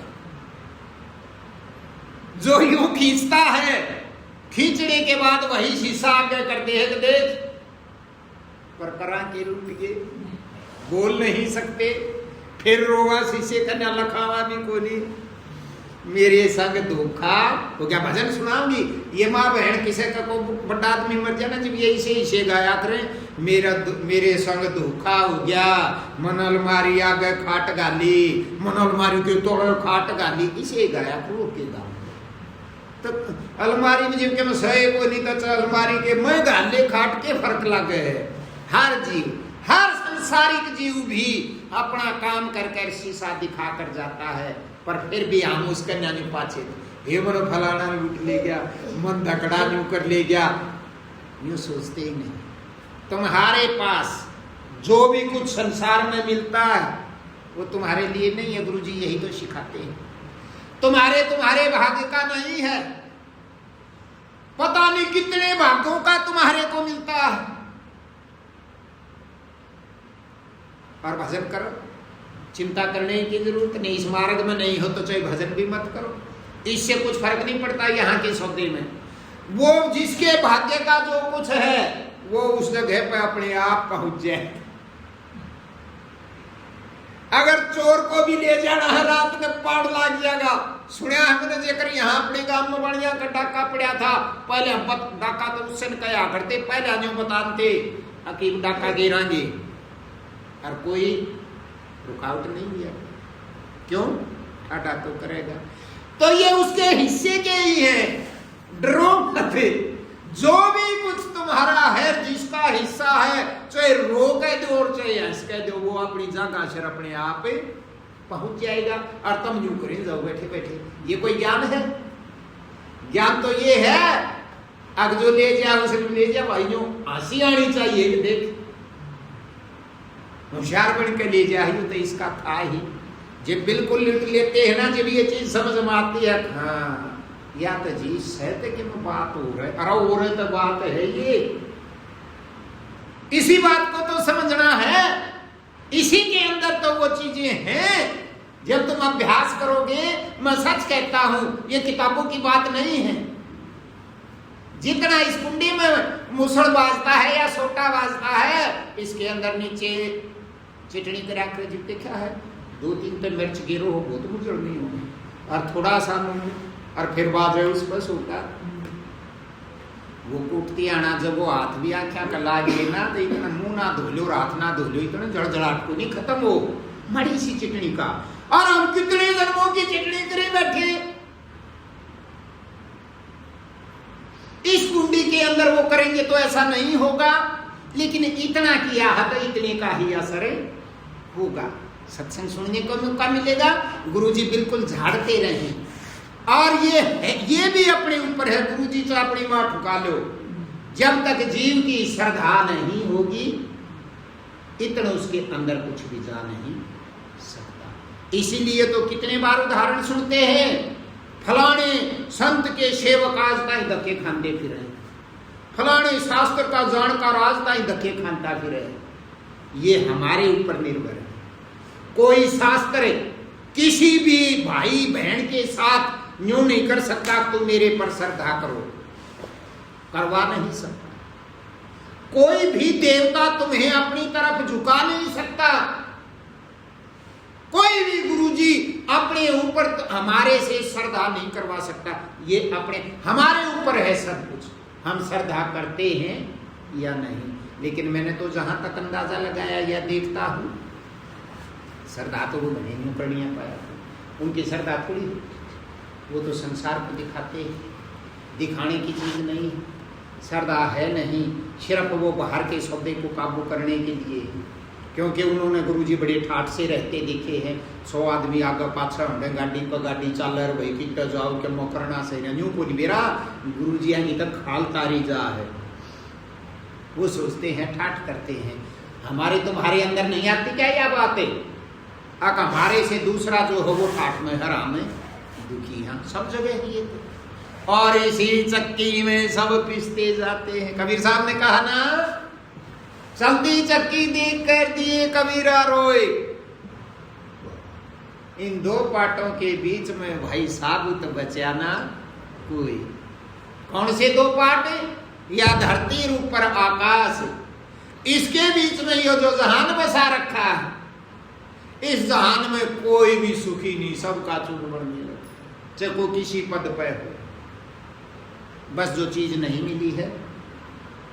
जो यूं खींचता है, खींचने के बाद वही शीशा आगे कर दे, देख पर करा के लूट के बोल नहीं सकते, फिर रोवा शीशे का न लखावा भी को नहीं, मेरे संग धोखा हो गया। भजन सुनाऊंगी, ये माँ बहन किसे का को बड़ा आदमी मर जाना, जब यही से इसे गाया करें, मेरे संग धोखा हो गया, मन अलमारी आगे खाट गाली, मन अलमारी के तोड़ो खाट गाली, इसे गाया करो के गाँव तो अलमारी में जब के मैं सहे को नहीं तो अलमारी के मैं गाले खाट के फर्क लग गए। हर जीव, हर संसारिक जीव भी अपना काम कर कर शीशा दिखा कर जाता है, पर फिर भी हम उसका नहीं पाचे, हे मन फलाना लूट ले गया, मन धकड़ा यूं कर ले गया, यूं सोचते ही नहीं। तुम्हारे पास जो भी कुछ संसार में मिलता है वो तुम्हारे लिए नहीं है, गुरुजी यही तो सिखाते हैं, तुम्हारे भाग्य का नहीं है, पता नहीं कितने भाग्यों का तुम्हारे को मिलता है। और भजन करो, चिंता करने की जरूरत नहीं, इस मार्ग में नहीं हो तो चाहे भजन भी मत करो, इससे कुछ फर्क नहीं पड़ता यहाँ के सौदे में। वो जिसके भाग्य का जो कुछ है वो उस जगह पे अपने आप पहुंच जाए। अगर चोर को भी ले जाना है रात में पाड़ लाग जाएगा। सुनिया हमने जेकर यहाँ अपने गांव में बढ़िया का डाका पड़ा था, पहले हम डाका तो उससे क्या करते, पहले जो बताते अकीब डाका गिरांगे, और कोई रुकावट नहीं दिया, क्यों? ठाटा तो करेगा। तो ये उसके हिस्से के ही है, डरो मत, जो भी कुछ तुम्हारा है, जिसका हिस्सा है, चाहे रो कह दो और चाहे हंस कह दो, वो अपनी जगह से अपने आप पहुंच जाएगा। और तुम यूं करें जाओ बैठे बैठे, ये कोई ज्ञान है? ज्ञान तो ये है, अब जो ले जा उसे ले जा भाई, जो हंसी आनी चाहिए कि देख होशियार बन के ले जा, तो इसका था ही। जब बिल्कुल लूट लेते हैं ना, जब ये चीज समझ में आती है, हाँ या तो जी सहते कि बात हो रहा है, अरे हो रहे तो बात है ये, इसी बात को तो समझना है, इसी के अंदर तो वो चीजें हैं। जब तुम अभ्यास करोगे, मैं सच कहता हूं, ये किताबों की बात नहीं है। जितना इस कुंडी में मुसड़ बाजता है या सोटा बाजता है, इसके अंदर नीचे चटनी करा कर जितने क्या है, 2-3 तो मिर्च गिरो हो, बहुत मुझे नहीं होगी, और थोड़ा सा और फिर बाजे उस पर सोता वो कुटती आना जब वो हाथ भी आख्या का लागे ना तो इतना मुंह ना धो लो, हाथ ना धो लो, इतना जड़जड़ाहट को नहीं खत्म हो मड़ी सी चिकनी का। और हम कितने जन्मों की चिकनी करे बैठे इस कुंडी के अंदर वो करेंगे तो ऐसा नहीं होगा, लेकिन इतना किया है तो इतने का ही असर होगा। सत्संग सुनने को मौका मिलेगा, गुरुजी बिल्कुल झाड़ते रहे। और ये भी अपने ऊपर है, गुरुजी तो अपनी मां ठुका लो, जब तक जीव की श्रद्धा नहीं होगी इतना उसके अंदर कुछ भी जा नहीं सकता। इसीलिए तो कितने बार उदाहरण सुनते हैं, फलाने संत के सेवक आज ताई धक्के खाते फिरे, फलाने शास्त्र का जानकार आज ताई धक्के खाता फिरे। ये हमारे ऊपर निर्भर है। कोई शास्त्र किसी भी भाई बहन के साथ न्यू नहीं कर सकता तुम मेरे पर श्रद्धा करो, करवा नहीं सकता। कोई भी देवता तुम्हें अपनी तरफ झुका नहीं सकता। कोई भी गुरुजी अपने ऊपर हमारे से श्रद्धा नहीं करवा सकता। ये अपने हमारे ऊपर है सब कुछ, हम श्रद्धा करते हैं या नहीं। लेकिन मैंने तो जहां तक अंदाजा लगाया या देखता हूं, श्रद्धा तो वो नहीं नुकड़ियां पाया, उनकी श्रद्धा थोड़ी, वो तो संसार को दिखाते हैं, दिखाने की चीज नहीं, श्रद्धा है नहीं, सिर्फ वो बाहर के सौदे को काबू करने के लिए। क्योंकि उन्होंने गुरुजी बड़े ठाठ से रहते दिखे हैं, 100 आदमी आगे पाछा होंगे, गाड़ी पर गाड़ी चल रहा भाई कितना जाओ क्या मोकरना सही ना, यूं बोली मेरा गुरुजी आगे तक खाल तारी जा है। वो सोचते हैं, ठाठ करते हैं। हमारे तुम्हारे अंदर नहीं आती क्या यह बातें? अब हमारे से दूसरा जो हो वो ठाठ में हराम है, दुखी है, सब जगह ही है। और इसी चक्की में सब पिसते जाते हैं। कबीर साहब ने कहा ना, चलती चक्की देख कर दिए कबीरा रोए। इन दो पाटों के बीच में भाई साबुत बचा ना कोई। कौन से दो पाट? या धरती ऊपर आकाश, इसके बीच में ये जो जहान बसा रखा है, इस जहान में कोई भी सुखी नहीं, सबका चूर्ण मिले, चाहे को किसी पद पे हो। बस जो चीज नहीं मिली है,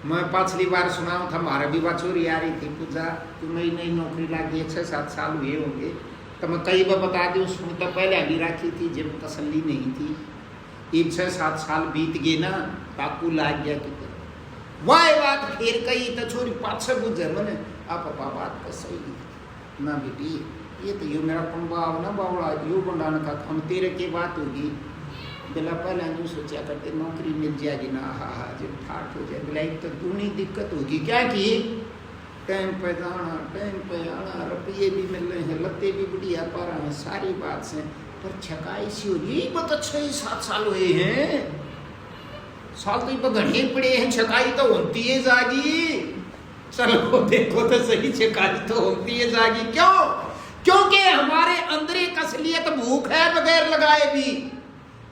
मैं पिछली बार सुनाऊं था, हमारा भी बचोरी आ रही थी पूजा, तो नई नई नौकरी लगी 6-7 साल हुए होंगे, तो मैं कई बार बता दूं, सुन तो पहले अभी रखी थी जब तसल्ली नहीं थी। 6-7 साल बीत गए ना, काकू लाग गया कि वाह बात फिर कही तो छोरी पाछे बुझे मैंने आप बात तो सही ना बेटी, ये तो यो मेरा पंबाव ना बावड़ा यो बंडान का हम तेरे की बात होगी। बेला पहले यूँ सोचा करते नौकरी मिल जाएगी ना, हा जब ठाठ हो जाए बोला तो दूनी दिक्कत होगी क्या कि टाइम पे जाना टाइम पे आना, रुपये भी मिल रहे हैं, लत्ते भी बढ़िया पा रहे हैं, सारी बात से, पर छकाई सी हो रही। बहुत 6-7 साल हुए हैं, साल तो घने पड़े हैं, छकाई तो होती है जागी। चलो देखो तो सही, छकाई तो होती है जागी। क्यों? क्योंकि हमारे अंदर एक असलियत भूख है बगैर लगाए भी।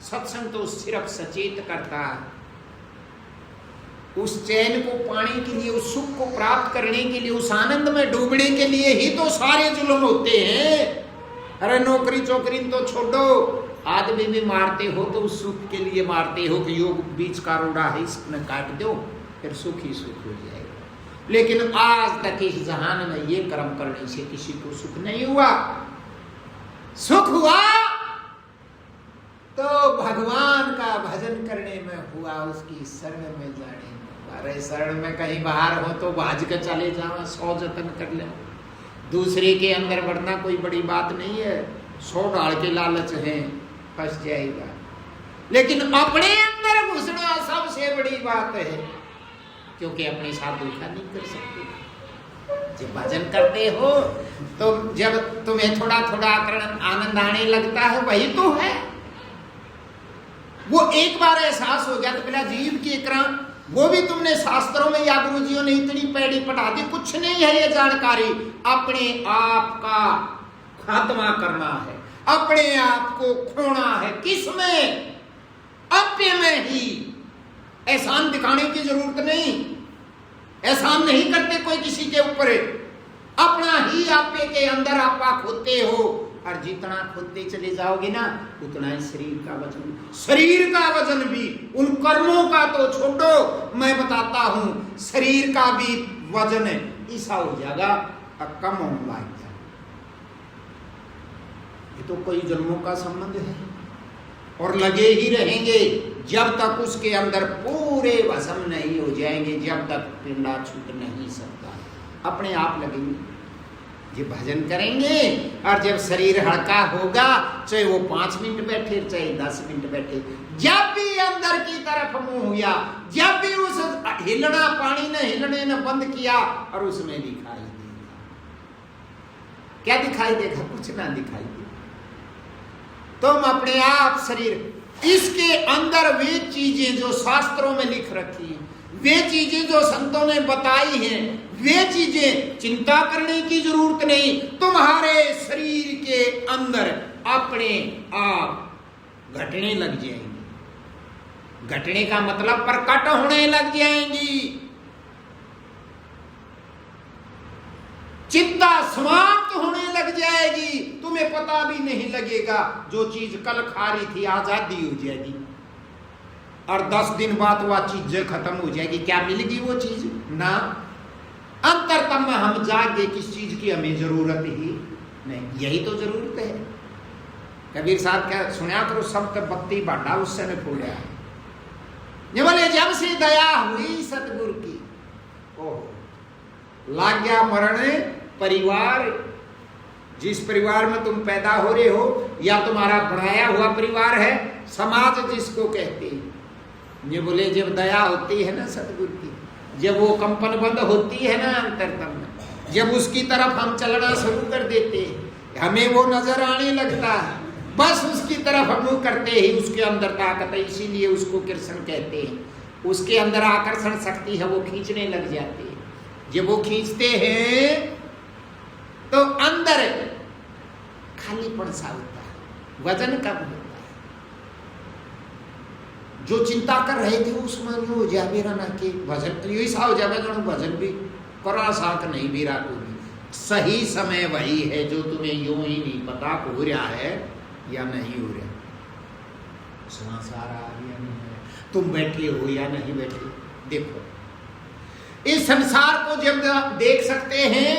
सत्संग तो सिर्फ सचेत करता है, उस चैन को पाने के लिए, उस सुख को प्राप्त करने के लिए, उस आनंद में डूबने के लिए ही तो सारे जुल्म होते हैं। अरे नौकरी चौकरी तो छोड़ो, आदमी भी मारते हो तो उस सुख के लिए मारते हो कि योग बीच का रोड़ा है इसमें काट दो, फिर सुख ही सुख हो जाएगा। लेकिन आज तक इस जहान में ये कर्म करने से किसी को सुख नहीं हुआ। सुख हुआ तो भगवान का भजन करने में हुआ, उसकी शरण में जाने में। अरे शरण में कहीं बाहर हो तो भाज के चले जाओ, 100 जतन कर ले, दूसरे के अंदर बढ़ना कोई बड़ी बात नहीं है। 100 डाल के लालच है, फंस जाएगा। लेकिन अपने अंदर घुसना सबसे बड़ी बात है, क्योंकि अपने साथ धोखा नहीं कर सकते। जब भजन करते हो तो जब तुम्हें थोड़ा थोड़ा आनंद आने लगता है, वही तो है। वो एक बार एहसास हो गया तो पहला जीव की एकरा, वो भी तुमने शास्त्रों में या गुरुजियों ने इतनी पैड़ी पढ़ा दी, कुछ नहीं है ये जानकारी। अपने आप का खात्मा करना है, अपने आप को खोना है। किसमें? अप्य में ही। एहसान दिखाने की जरूरत नहीं, एहसान नहीं करते कोई किसी के ऊपर, अपना ही आपे के अंदर आपा खोते हो, और जितना खोदते चले जाओगे ना उतना ही शरीर का वजन भी उन कर्मों का तो छोड़ो, मैं बताता हूं शरीर का भी वजन ऐसा हो जाएगा कम होगा। ये तो कई जन्मों का संबंध है और लगे ही रहेंगे जब तक उसके अंदर पूरे भस्म नहीं हो जाएंगे, जब तक पिंडा छूट नहीं सकता, अपने आप लगेंगे। ये भजन करेंगे और जब शरीर हल्का होगा, चाहे वो 5 मिनट बैठे चाहे 10 मिनट बैठे, जब भी अंदर की तरफ मुंह हुआ, जब भी उस हिलना पानी ने हिलने ने बंद किया और उसमें दिखाई देगा। क्या दिखाई देगा? कुछ ना दिखाई देगा। तुम अपने आप शरीर, इसके अंदर वे चीजें जो शास्त्रों में लिख रखी हैं, वे चीजें जो संतों ने बताई हैं, वे चीजें चिंता करने की जरूरत नहीं। तुम्हारे शरीर के अंदर अपने आप घटने लग जाएंगी। घटने का मतलब प्रकट होने लग जाएंगी। चिंता समाप्त होने लग जाएगी, तुम्हें पता भी नहीं लगेगा। जो चीज कल खा रही थी आजादी हो जाएगी और 10 दिन बाद वह चीज खत्म हो जाएगी। क्या मिलेगी वो चीज? ना। अंतरतम में हम जागे किस चीज की हमें जरूरत ही नहीं। यही तो जरूरत है। कबीर साहब क्या सुना करो, सब तक बत्ती बांटा उससे ने फूला। ये बोले जब से दया हुई सतगुरु की, ओह लाग गया मरण परिवार। जिस परिवार में तुम पैदा हो रहे हो या तुम्हारा बनाया हुआ परिवार है, समाज जिसको कहते हैं, ये बोले जब दया होती है ना सतगुरु की, जब वो कंपन बंद होती है ना अंतरतम में, जब उसकी तरफ हम चलना शुरू कर देते हैं, हमें वो नजर आने लगता है, बस उसकी तरफ हम मुंह करते ही उसके अंदर ताकत है। इसीलिए उसको कृष्ण कहते हैं। उसके अंदर आकर्षण शक्ति है, वो खींचने लग जाते हैं। जब वो खींचते हैं तो अंदर खालीपन सा होता है, वजन कम होता है। जो चिंता कर रहे थे उसमें हो जाए मेरा ना कि भजन यही सा हो जाएगा, भजन भी करा साक नहीं भी राखोगी। सही समय वही है जो तुम्हें यूं ही नहीं पता हो रहा है या नहीं हो रहा, संसार आ या नहीं है, तुम बैठे हो या नहीं बैठे। देखो इस संसार को जब देख सकते हैं,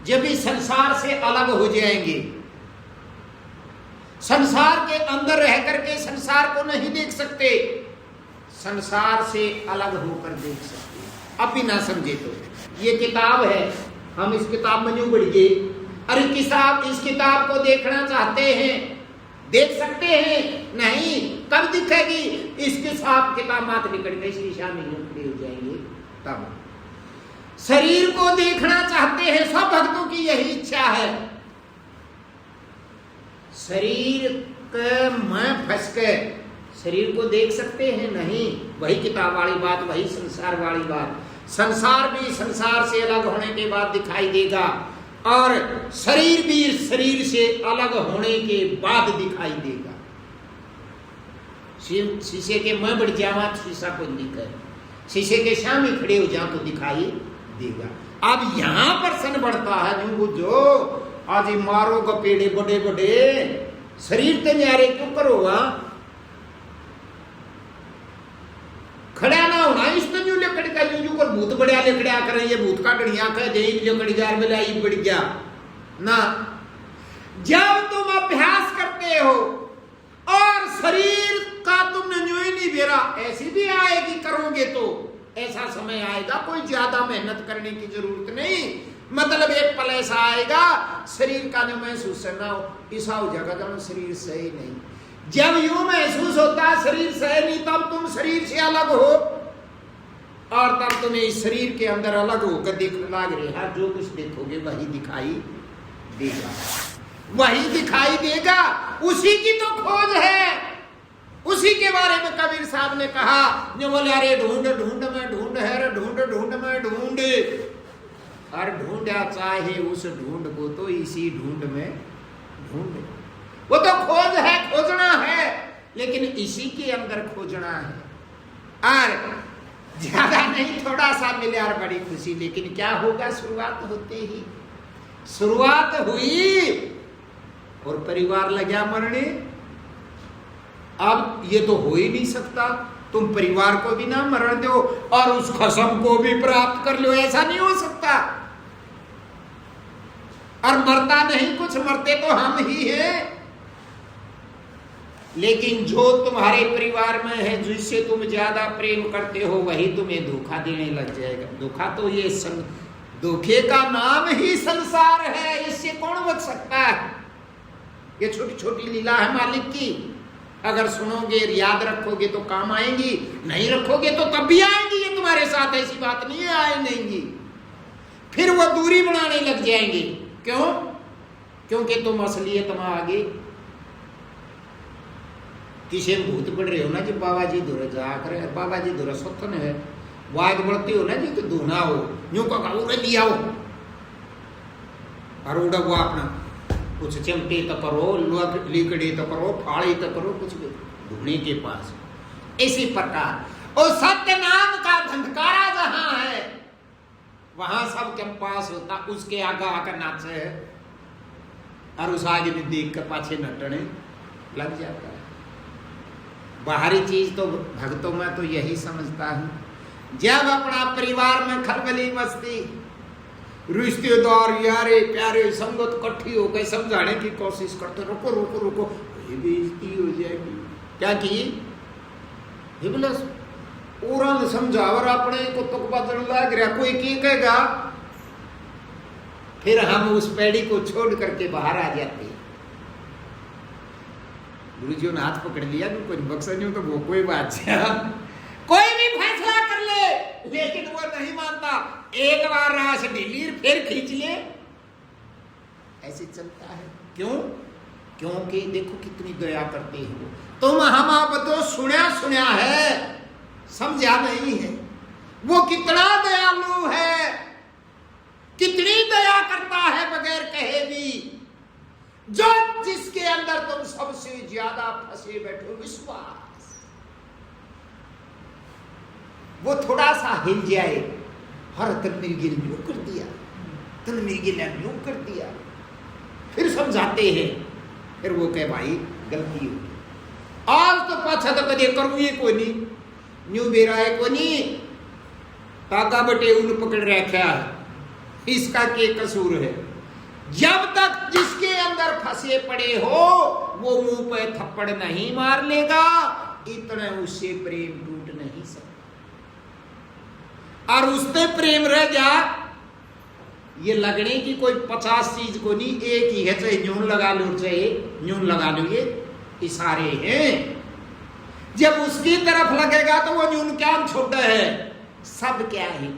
जब इस संसार से अलग हो जाएंगे। संसार के अंदर रह करके संसार को नहीं देख सकते, संसार से अलग होकर देख सकते। अब भी ना समझे तो ये किताब है, हम इस किताब में यूं बढ़ गए, अरे किताब, इस किताब को देखना चाहते हैं, देख सकते हैं? नहीं। कब दिखेगी? इसके साथ किताब मात निकल गई, शीशा में खड़े हो जाएंगे तब। शरीर को देखना चाहते हैं, सब भक्तों की यही इच्छा है। शरीर के में फंस के शरीर को देख सकते हैं? नहीं। वही किताब वाली बात, वही संसार वाली बात। संसार भी संसार से अलग होने के बाद दिखाई देगा और शरीर भी शरीर से अलग होने के बाद दिखाई देगा। शीशे के मैं बढ़ जावा शीशा को दिखे, शीशे के सामने खड़े हो जाओ तो दिखाई देगा। अब यहां पर सन बढ़ता है, जो आज मारो गपेड़े बड़े बड़े शरीर ते न्यारे क्यों करो? खड़ा ना होना इस तंजू लकड़ी का यूं कर भूत बढ़िया लकड़िया करे, ये भूत का डड़िया का जई लकड़ी जार में लाई बढ़ गया ना। जब तुम अभ्यास करते हो और शरीर का तुमने न्यू ही नहीं बेरा, ऐसी भी आएगी करोगे तो ऐसा समय आएगा, कोई ज्यादा मेहनत करने की जरूरत नहीं। मतलब एक पल ऐसा आएगा शरीर का जो महसूस करना हो, ऐसा हो जाएगा जब शरीर सही नहीं। जब यूं महसूस होता है शरीर सही नहीं, तब तुम शरीर से अलग हो और तब तुम्हें इस शरीर के अंदर अलग होकर देखने लग रहे हैं। जो कुछ देखोगे वही दिखाई देगा, वही दिखाई देगा। उसी की तो खोज है, उसी के बारे में कबीर साहब ने कहा, जो बोले अरे ढूंढ ढूंढ में ढूंढ है रे, ढूंढ ढूंढ में ढूंढ, और ढूंढा चाहे उस ढूंढ को तो इसी ढूंढ में ढूंढ। वो तो खोज है, खोजना है, लेकिन इसी के अंदर खोजना है। और ज्यादा नहीं, थोड़ा सा मिले और बड़ी खुशी। लेकिन क्या होगा? शुरुआत होते ही, शुरुआत हुई और परिवार लगा मरने। अब ये तो हो ही नहीं सकता, तुम परिवार को भी ना मरण दो और उस खसम को भी प्राप्त कर लो, ऐसा नहीं हो सकता। और मरता नहीं कुछ, मरते तो हम ही हैं। लेकिन जो तुम्हारे परिवार में है, जिससे तुम ज्यादा प्रेम करते हो, वही तुम्हें धोखा देने लग जाएगा। धोखा तो ये धोखे का नाम ही संसार है, इससे कौन बच सकता है। ये छोटी छोटी लीला है मालिक की, अगर सुनोगे याद रखोगे तो काम आएंगी, नहीं रखोगे तो तब भी आएंगी ये तुम्हारे साथ, ऐसी बात नहीं है आए नहीं। फिर वो दूरी बनाने लग जाएंगे। क्यों? क्योंकि तुम असलियत में आगे किसी में भूत पड़ रहे हो ना जी, बाबा जी दूर जाकर बाबा जी दूर सत्न है, वाद बढ़ती हो ना जी, तो धोना हो यूं का उड़े लिया हो और उड़ा वो अपना कुछ चिमटे तो करो, लिकड़ी तो करो, फाड़ी तो करो, कुछ भी धोने के पास। इसी प्रकार और सत्य नाम का धंधकारा जहां है वहां सब के पास होता, उसके आगे आकर नाचे है और उस आगे में देख कर पाछे नटने लग जाता है। बाहरी चीज तो भक्तों में तो यही समझता हूं, जब अपना परिवार में खलबली मस्ती, रिश्तेदार यारे प्यारे संगत इकट्ठी हो गए, समझाने की कोशिश करते, रुको रुको रुको, ये बेइज्जती हो जाएगी। क्या की हिबलस औरंग समझावर अपने को तुक बदल लग रहा, कोई की कहेगा, फिर हम उस पेड़ी को छोड़ करके बाहर आ जाते। गुरुजी ने हाथ पकड़ लिया, कोई बक्सा नहीं हो तो वो कोई बात कोई भी फैसला कर ले, लेकिन वो नहीं मानता। एक बार रास ढीली फिर खींच ले, ऐसे चलता है। क्यों? क्योंकि देखो कितनी दया करते हो तुम। हम आप तो सुना सुना है, समझा नहीं है। वो कितना दयालु है, कितनी दया करता है बगैर कहे भी। जो जिसके अंदर तुम सबसे ज्यादा फंसे बैठो, विश्वास, वो थोड़ा सा हिल जाए, हर तनमीर यूं कर दिया, तनमीर यूं कर दिया, फिर समझाते हैं, फिर वो कहे भाई गलती होगी, आज तो पाछा तो कदे करूं ये कोई नहीं, न्यू बेरा है कोई नहीं, ताका बटे उन पकड़ रखा है, इसका क्या कसूर है। जब तक जिसके अंदर फंसे पड़े हो वो मुंह पे थप्पड़ नहीं मार लेगा, इतना उससे प्रेम टूट नहीं सकता। और उससे प्रेम रह जा, ये लगने की कोई 50 चीज को नहीं, एक ही है, चाहे न्यून लगा लो चाहे न्यून लगा लो, ये इशारे हैं। जब उसकी तरफ लगेगा तो वो न्यून क्या छोटा है, सब क्या है।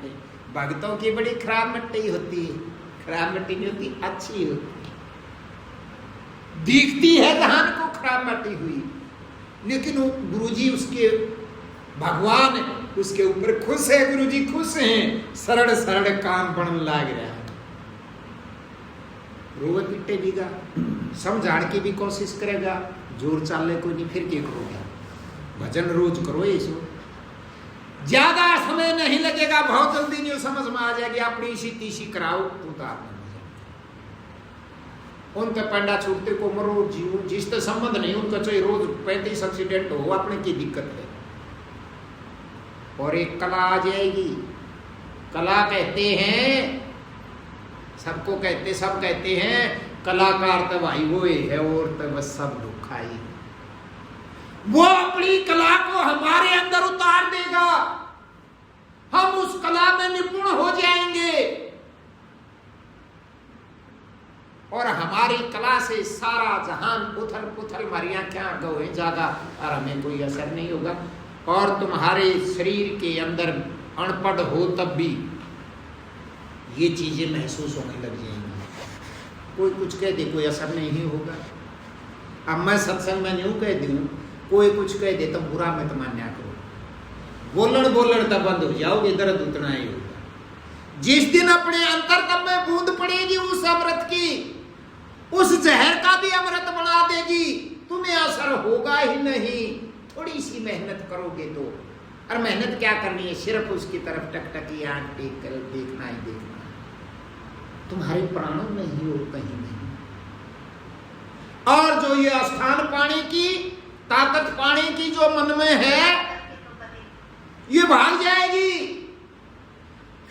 भक्तों की बड़ी खराब मिट्टी होती है, खराब मिट्टी नहीं होती, अच्छी होती, दिखती है जहान को खराब मिट्टी हुई, लेकिन वो गुरुजी उसके भगवान उसके ऊपर खुश है, गुरुजी खुश हैं, सरल सरल काम बनने लग रहा है। रोवत पिट्टे बीगा, समझाने की भी कोशिश करेगा, जोर चालने को नहीं, फिर क्या करोगे। भजन रोज करो, ये सो ज्यादा समय नहीं लगेगा, बहुत जल्दी नहीं समझ में आ जाएगी। अपनी इसी तीसी कराओ तो उनके पंडा छूटते को मरो जीव, जिससे संबंध नहीं उनका, चाहे रोज 35 एक्सीडेंट हो, अपने की दिक्कत है। और एक कला आ जाएगी, कला कहते हैं, सबको कहते, सब कहते हैं कलाकार तो भाई वो है, और तो बस सब दुखाई। वो अपनी कला को हमारे अंदर उतार देगा, हम उस कला में निपुण हो जाएंगे और हमारी कला से सारा जहान उथल पुथल, हमारी आंखें गए जागा और हमें कोई असर नहीं होगा। और तुम्हारे शरीर के अंदर अनपढ़ हो तब भी ये चीजें महसूस होने लग जाएंगी। कोई कुछ कह दे कोई असर नहीं होगा। अब मैं सत्संग में यूं कह दूं, कोई कुछ कह दे तो बुरा मत मान्या करो, बोलन तब बंद हो जाओगे, दर्द उतना ही होगा। जिस दिन अपने अंतरतम में बूंद पड़ेगी उस अमृत की, उस जहर का भी अमृत बना देगी, तुम्हें असर होगा ही नहीं। थोड़ी सी मेहनत करोगे तो, और मेहनत क्या करनी है, सिर्फ उसकी तरफ टकटकी आंख देख कर देखना ही देखना, तुम्हारे प्राणों में ही और कहीं नहीं। जो ये स्थान पाने की, ताकत पाने की जो मन में है, ये भाग जाएगी।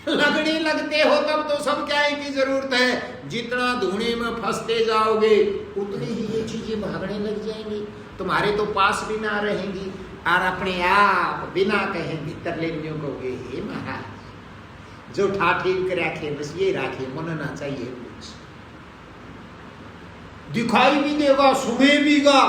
लगने लगते हो तब तो सब क्या की जरूरत है, जितना धुएं में फंसते जाओगे उतनी ही ये चीजें भागने लग जाएंगी, तुम्हारे तो पास भी ना रहेंगी, और अपने आप बिना कहे भीतर लेने कहोगे हे महाराज जो ठीक रखे बस ये राखे, मनना चाहिए कुछ दिखाई भी देगा, सुने भी गा,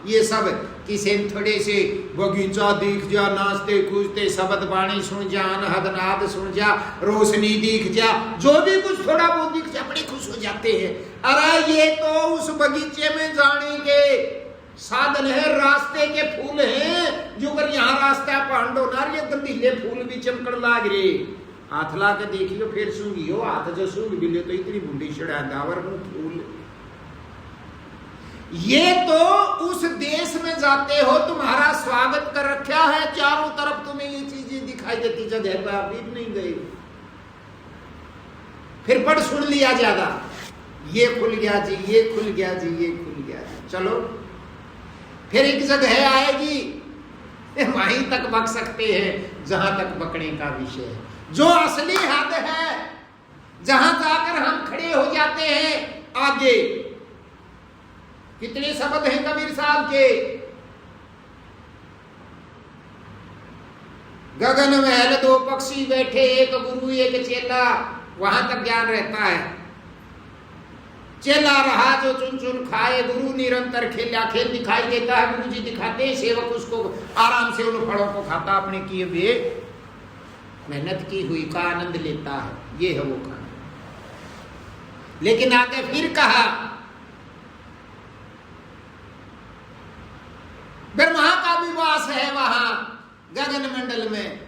ये सब किसी थोड़े से बगीचा दिख जा, नाचते कूदते शब्द बाणी सुन जा, अनहद नाद सुन जा, रोशनी दिख जा, जो भी कुछ थोड़ा बहुत दिख जा, बड़े खुश हो जाते हैं। अरे ये तो उस बगीचे में जाने के साधन है, रास्ते के फूल हैं, जो कर यहाँ रास्ता पांडो नार ये गंदीले फूल भी चमकड़ लाग रे, हाथ ला के देखियो फिर सूंघियो, हाथ जो सूंघ भी ले तो इतनी बुंडी चढ़ा दावर मुंह फूल। ये तो उस देश में जाते हो, तुम्हारा स्वागत कर रखा है, चारों तरफ तुम्हें ये चीजें दिखाई देती, जगह पर आप भी नहीं गए, फिर पढ़ सुन लिया ज्यादा, ये खुल गया जी, ये खुल गया जी, ये खुल गया जी, चलो फिर एक जगह आएगी वहीं तक बक सकते हैं जहां तक बकने का विषय है, जो असली हद है जहां जाकर हम खड़े हो जाते हैं आगे। कितने शब्द हैं कबीर साहब के, गगन महल दो पक्षी बैठे, एक गुरु एक चेला, वहां तक ज्ञान रहता है। चेला रहा जो चुन चुन खाए, गुरु निरंतर खेला, खेल दिखाई देता है, गुरु जी दिखाते हैं, सेवक उसको आराम से उन फलों को खाता, अपने किए हुए मेहनत की हुई का आनंद लेता है, ये है वो खाना। लेकिन आगे फिर कहा ब्रह्मा का भी वास है वहां गगन मंडल में,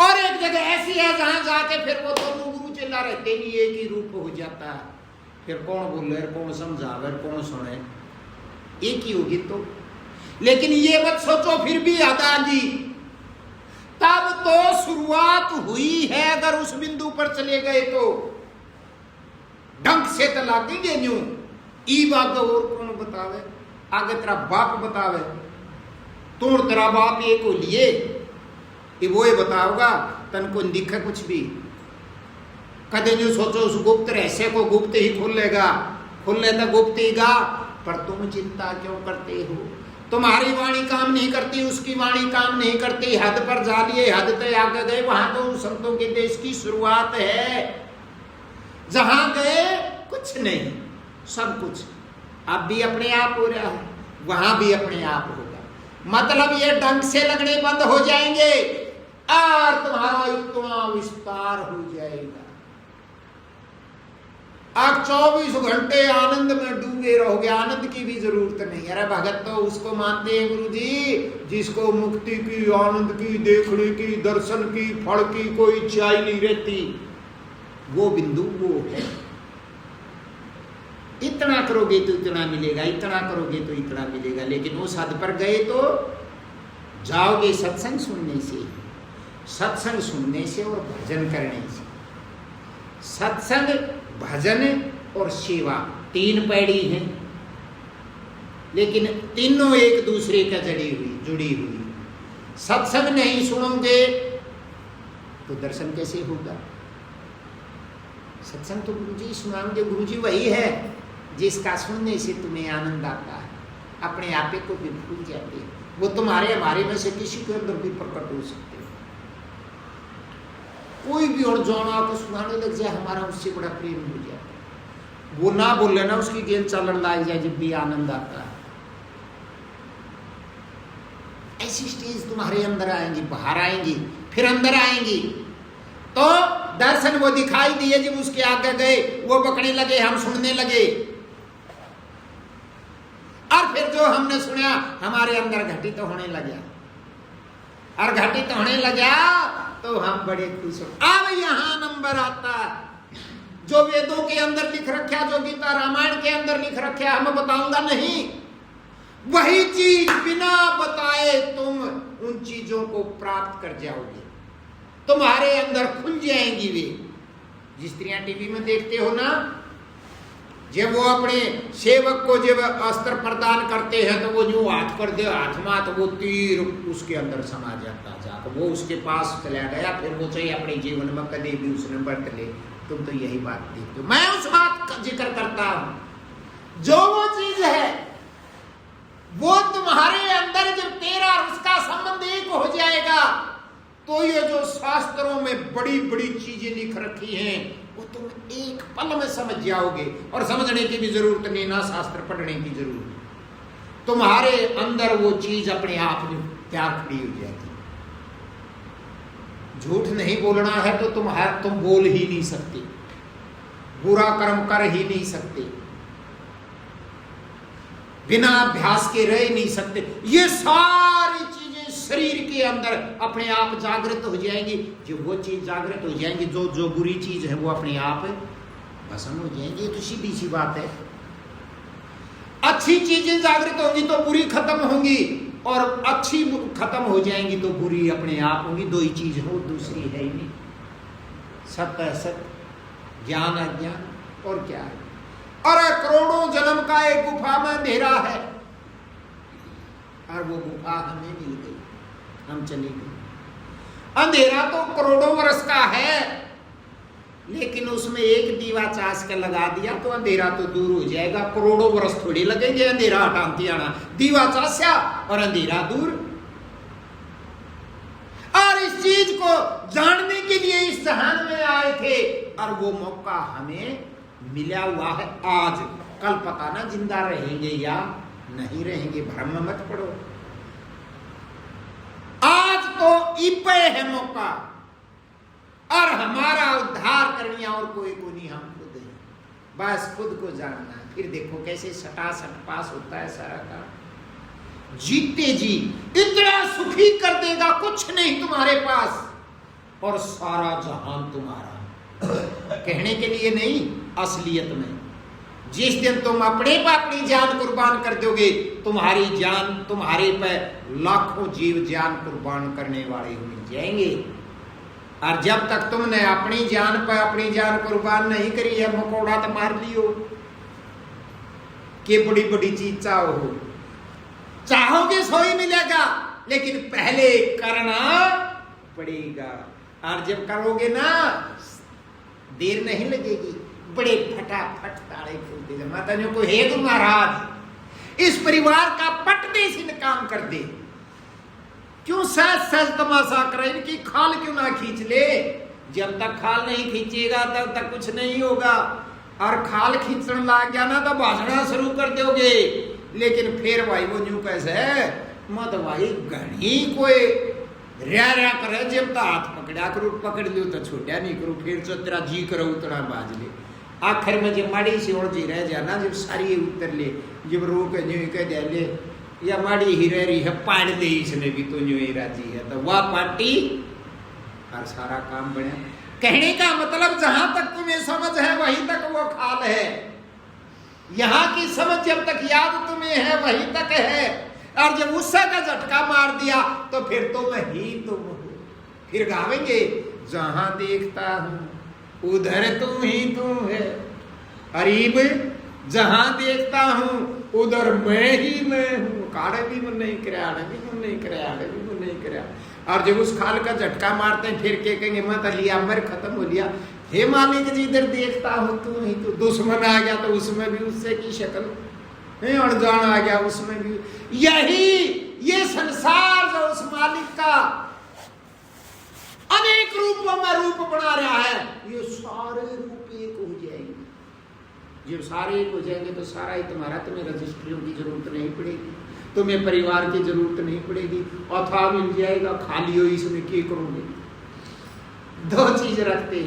और एक जगह ऐसी है जहां जाके फिर वो दोनों गुरु चेला रहते नहीं, एक ही रूप हो जाता है, फिर कौन बोले कौन समझावे कौन सुने, एक ही होगी तो। लेकिन ये मत सोचो फिर भी आदाजी, तब तो शुरुआत हुई है, अगर उस बिंदु पर चले गए तो ढंग से तो लागेंगे न्यू ई बात और कौन बतावे, आगे तेरा बाप बतावे, तू तेरा बाप ये को लिए ये वो बताओगा, तन को दिखे कुछ भी, कदे न्यू सोचो उस गुप्त रहस्य को गुप्त ही खोल लेगा, खोल लेता गुप्त ही गा, पर तुम चिंता क्यों करते हो, तुम्हारी वाणी काम नहीं करती, उसकी वाणी काम नहीं करती, हद पर जा लिए, हद तक आगे गए, वहां तो संतों के देश की शुरुआत है, जहां गए कुछ नहीं, सब कुछ अब भी अपने आप हो रहा है, वहां भी अपने आप होगा, मतलब ये ढंग से लगने बंद हो जाएंगे और तुम्हारा इतना विस्तार हो जाएगा, आप 24 घंटे आनंद में डूबे रहोगे, आनंद की भी जरूरत नहीं। अरे भगत तो उसको मानते हैं गुरु जी जिसको मुक्ति की, आनंद की, देखने की, दर्शन की, फल की कोई इच्छा ही नहीं रहती, वो बिंदु वो है। इतना करोगे तो इतना मिलेगा, इतना करोगे तो इतना मिलेगा, लेकिन उस हद पर गए तो जाओगे सत्संग सुनने से, सत्संग सुनने से और भजन करने से। सत्संग, भजन और सेवा तीन पैड़ी हैं, लेकिन तीनों एक दूसरे का जुड़ी हुई। सत्संग नहीं सुनोगे तो दर्शन कैसे होगा? सत्संग तो गुरुजी सुनाएंगे, गुरुजी वही है जिसका सुनने से तुम्हें आनंद आता है, अपने आपे को भी भूल जाते हैं, वो तुम्हारे हमारे में से किसी के अंदर भी प्रकट हो सकते हैं। कोई भी और जाना को सुनाने लग जाए, हमारा उससे बड़ा प्रेम हो जाता है, वो ना बोले ना उसकी गेल चलन लाई जाए, जब भी आनंद आता है। ऐसी स्टेज तुम्हारे अंदर आएंगी, बाहर आएंगी, फिर अंदर आएंगी, तो दर्शन वो दिखाई दिए, जब उसके आगे गए वो बकने लगे, हम सुनने लगे, और फिर जो हमने सुना हमारे अंदर घटित होने लगा, और घटित होने लगा तो हम बड़े खुश हो। अब यहां नंबर आता, जो वेदों के अंदर लिख रखा, जो गीता रामायण के अंदर लिख रखा, हम बताऊंगा नहीं, वही चीज बिना बताए तुम उन चीजों को प्राप्त कर जाओगे, तुम्हारे अंदर खुल जाएंगी वे। जिस स्त्रियां टीवी में देखते हो ना, जब वो अपने सेवक को जब अस्त्र प्रदान करते हैं तो वो जो हाथ कर दे, हाथ मात वो तीर उसके अंदर समा जाता जाकर वो उसके पास चला गया। फिर वो चाहिए अपने जीवन में कभी भी उसने बरत ले। तुम तो यही बात देखते हो। मैं उस बात का जिक्र करता हूं जो वो चीज है वो तुम्हारे अंदर जब तेरा और उसका संबंध एक हो जाएगा तो ये जो शास्त्रों में बड़ी बड़ी चीजें लिख रखी हैं वो तुम एक पल में समझ जाओगे। और समझने की भी जरूरत नहीं, ना शास्त्र पढ़ने की जरूरत। तुम्हारे अंदर वो चीज अपने आप जो तैयार खड़ी हो जाती। झूठ नहीं बोलना है तो तुम बोल ही नहीं सकते, बुरा कर्म कर ही नहीं सकते, बिना अभ्यास के रह नहीं सकते। ये सारी चीजें शरीर के अंदर अपने आप जागृत हो जाएंगी। जब वो चीज जागृत हो जाएंगी, जो बुरी चीज है वो अपने आप भस्म हो जाएंगी। ये तो सीधी सी बात है। अच्छी चीजें जागृत होंगी तो बुरी खत्म होंगी, और अच्छी खत्म हो जाएंगी तो बुरी अपने आप होंगी। दो ही चीज हो, दूसरी है ही नहीं। सत्य असत, ज्ञान अज्ञान, और क्या है। अरे करोड़ों जन्म का एक गुफा में अंधेरा है और वो गुफा हमें मिल गई, हम चले गए। अंधेरा तो करोड़ों वर्ष का है, लेकिन उसमें एक दीवा चास के लगा दिया तो अंधेरा तो दूर हो जाएगा। करोड़ों वर्ष थोड़ी लगेंगे अंधेरा हटाती आना। दीवा चास्या और अंधेरा दूर। और इस चीज को जानने के लिए इस जहान में आए थे और वो मौका हमें मिला हुआ है आज। कल पता ना जिंदा रहेंगे या नहीं रहेंगे, भ्रम मत पड़ो। आज तो इपे है मौका, और हमारा उद्धार करनिया और कोई को नहीं, हम खुद है। बस खुद को जानना, फिर देखो कैसे सटासट पास होता है सारा काम। जीते जी इतना सुखी कर देगा, कुछ नहीं तुम्हारे पास, और सारा जहान तुम्हारा। कहने के लिए नहीं, असलियत में। जिस दिन तुम अपने पर अपनी जान कुर्बान कर दोगे, तुम्हारी जान तुम्हारे पर लाखों जीव जान कुर्बान करने वाले हो जाएंगे। और जब तक तुमने अपनी जान पर अपनी जान कुर्बान नहीं करी है, मकोड़ा तो मार लियो कि बड़ी बड़ी चीज चाहोगे सो ही मिलेगा, लेकिन पहले करना पड़ेगा। और जब करोगे ना देर नहीं लगेगी, बड़े फटाफट ताड़े खुलते। माता जी को हे तू महाराज इस परिवार का पटने से काम कर दे, क्यों सहज सहज तमाशा करे, इनकी खाल क्यों ना खींच ले। जब तक खाल नहीं खींचेगा तब तक कुछ नहीं होगा, और खाल खींचने लग गया ना तो भाषणा शुरू कर दोगे। लेकिन फिर भाई वो न्यू कैसे मत भाई घनी कोई रह करे, जब तो हाथ पकड़ा करो, पकड़ लियो तो छोटा नहीं करो, फिर तो तेरा जी करो उतना बाज ले। आखिर में जब माड़ी सी और जी रह जाना, जब सारी उतर ले, जब रो के न्यू कह दे ले या माड़ी ही रह रही है, पाड़ दे इसने भी तो न्यू ही राजी है, तो वह पार्टी और सारा काम बने। कहने का मतलब जहां तक तुम्हें समझ है वहीं तक वो खाल है। यहां की समझ जब तक याद तुम्हें है वहीं तक है, और जब गुस्सा का झटका मार दिया तो फिर तुम ही तुम हो। फिर गावेंगे जहां देखता हूं उधर तुम ही तुम है, करीब जहां देखता हूं उधर मैं ही मैं हूं। काड़े भी मन नहीं कराया, भी मन नहीं कराया, भी मन नहीं कराया। और जब उस खाल का झटका मारते हैं फिर क्या कहेंगे, मत लिया मर खत्म हो लिया। हे मालिक जी इधर देखता हूं तू ही तू। दुश्मन आ गया तो उसमें भी उससे की शक्ल, अनजान आ गया उसमें भी। यही ये संसार जो उस मालिक का अनेक रूपों में रूप बना रहा है, ये सारे रूप एक हो जाएंगे। जब सारे एक हो जाएंगे तो सारा ही तुम्हारा, तुम्हें रजिस्ट्रियों की जरूरत नहीं पड़ेगी, तुम्हें परिवार की जरूरत नहीं पड़ेगी, अथवा मिल जाएगा। खाली हो इसमें क्या करोगे। दो चीज रखते,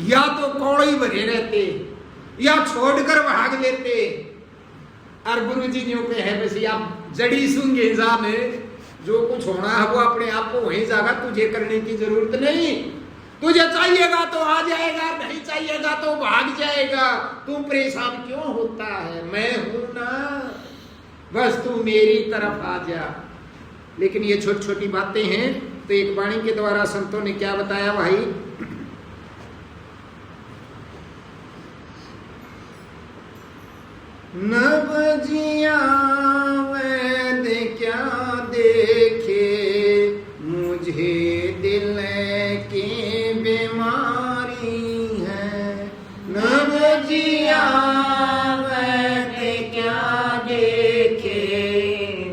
या तो कौड़ी भरे रहते या छोड़कर भाग लेते। और गुरु जी न्यू पे है वैसे आप जड़ी सूंगे जाने, जो कुछ होना है वो अपने आप को वहीं जाएगा, तुझे करने की जरूरत नहीं। तुझे चाहिएगा तो आ जाएगा, नहीं चाहिएगा तो भाग जाएगा। तू परेशान क्यों होता है, मैं हूं ना, बस तू मेरी तरफ आ जा। लेकिन ये छोटी छोटी बातें हैं। तो एक वाणी के द्वारा संतों ने क्या बताया भाई, नवजिया वैद क्या देखे, मुझे दिल की बीमारी है। नवजिया वैद क्या देखे,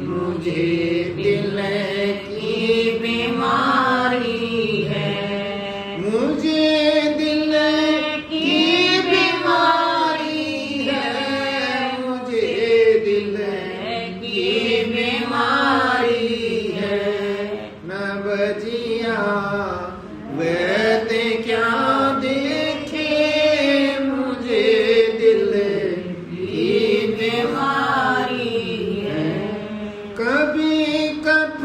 मुझे दिल की बीमारी है। मुझे दिल की बीमारी है, मुझे दिल की बीमारी है। नवजिया वैद क्या देखे, मुझे दिल की बीमारी है। कभी कफ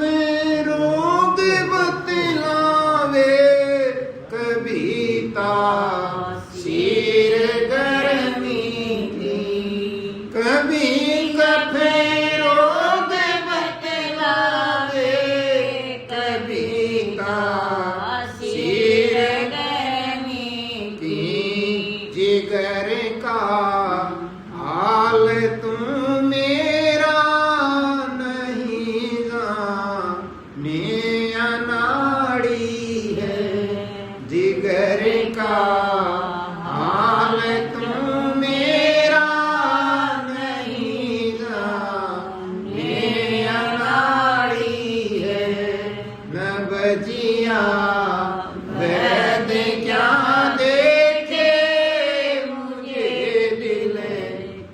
रोग बतलावे, कभी तासीर गर्मी की। कभी कफ रोग बतलावे, कभी तासीर गर्मी की। जिगर का हाल तुम मेरा नहीं जाने अनाड़ी है। जिगर का हाल तुम मेरा नहीं जाने अनाड़ी है। नवजिया वैद क्या देखे, मुझे दिल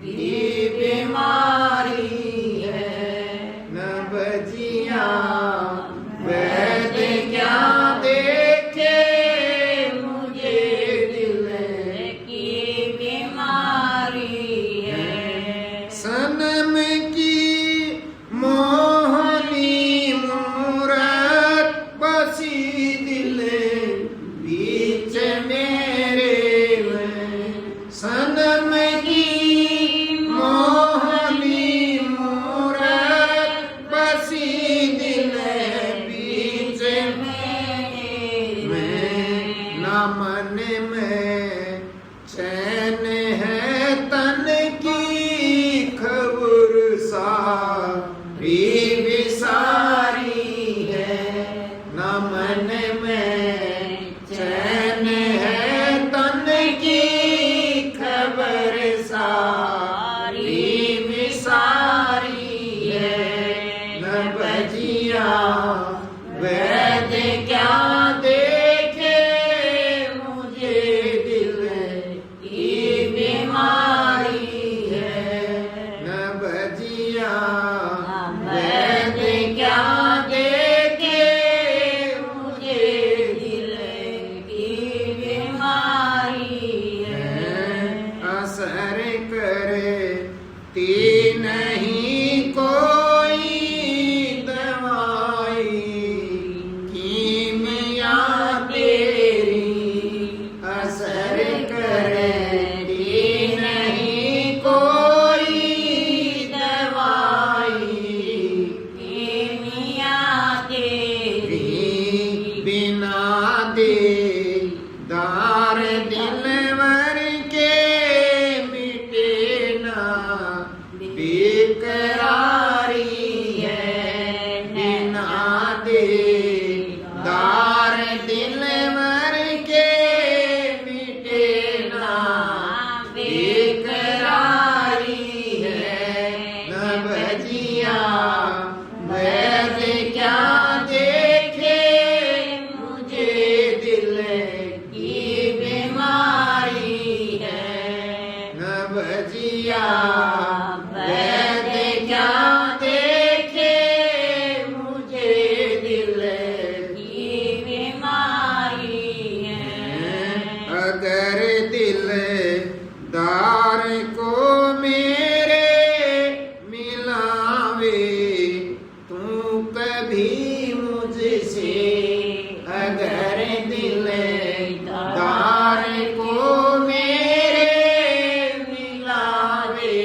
की बीमारी है। नवजिया वैद क्या देखे, मुझे दिल की बीमारी है। सनम की मोहनी मूरत बसी दिल बीच मेरे में। सनम की मोहनी मूरत बसी दिल बीच मेरे में। न मन में चैन है तन की खबर सारी विसारी है। न मन में चैन है तन की खबर सारी विसारी है। नवजिया वैद क्या देखे, मुझे दिल की बीमारी है। नवजिया वैद क्या देखे, मुझे दिल की बीमारी है। असर करे ती नहीं कोई दवाई, कीमिया तेरी। असर करे ती नहीं कोई दवाई, कीमिया तेरी। बिना दे दार दिलवर के मिटे ना बेकरारी है। बिना दे दार दिलवर के मिटे ना बेकरारी है। नवजिया वैद क्या देखे, मुझे दिल की बीमारी है। नवजिया वैद क्या देखे, मुझे दिल की बीमारी है। अगर दिल दार को मेरे मिलावे, तू कभी मुझसे। अगर दिल दार को मेरे मिलावे,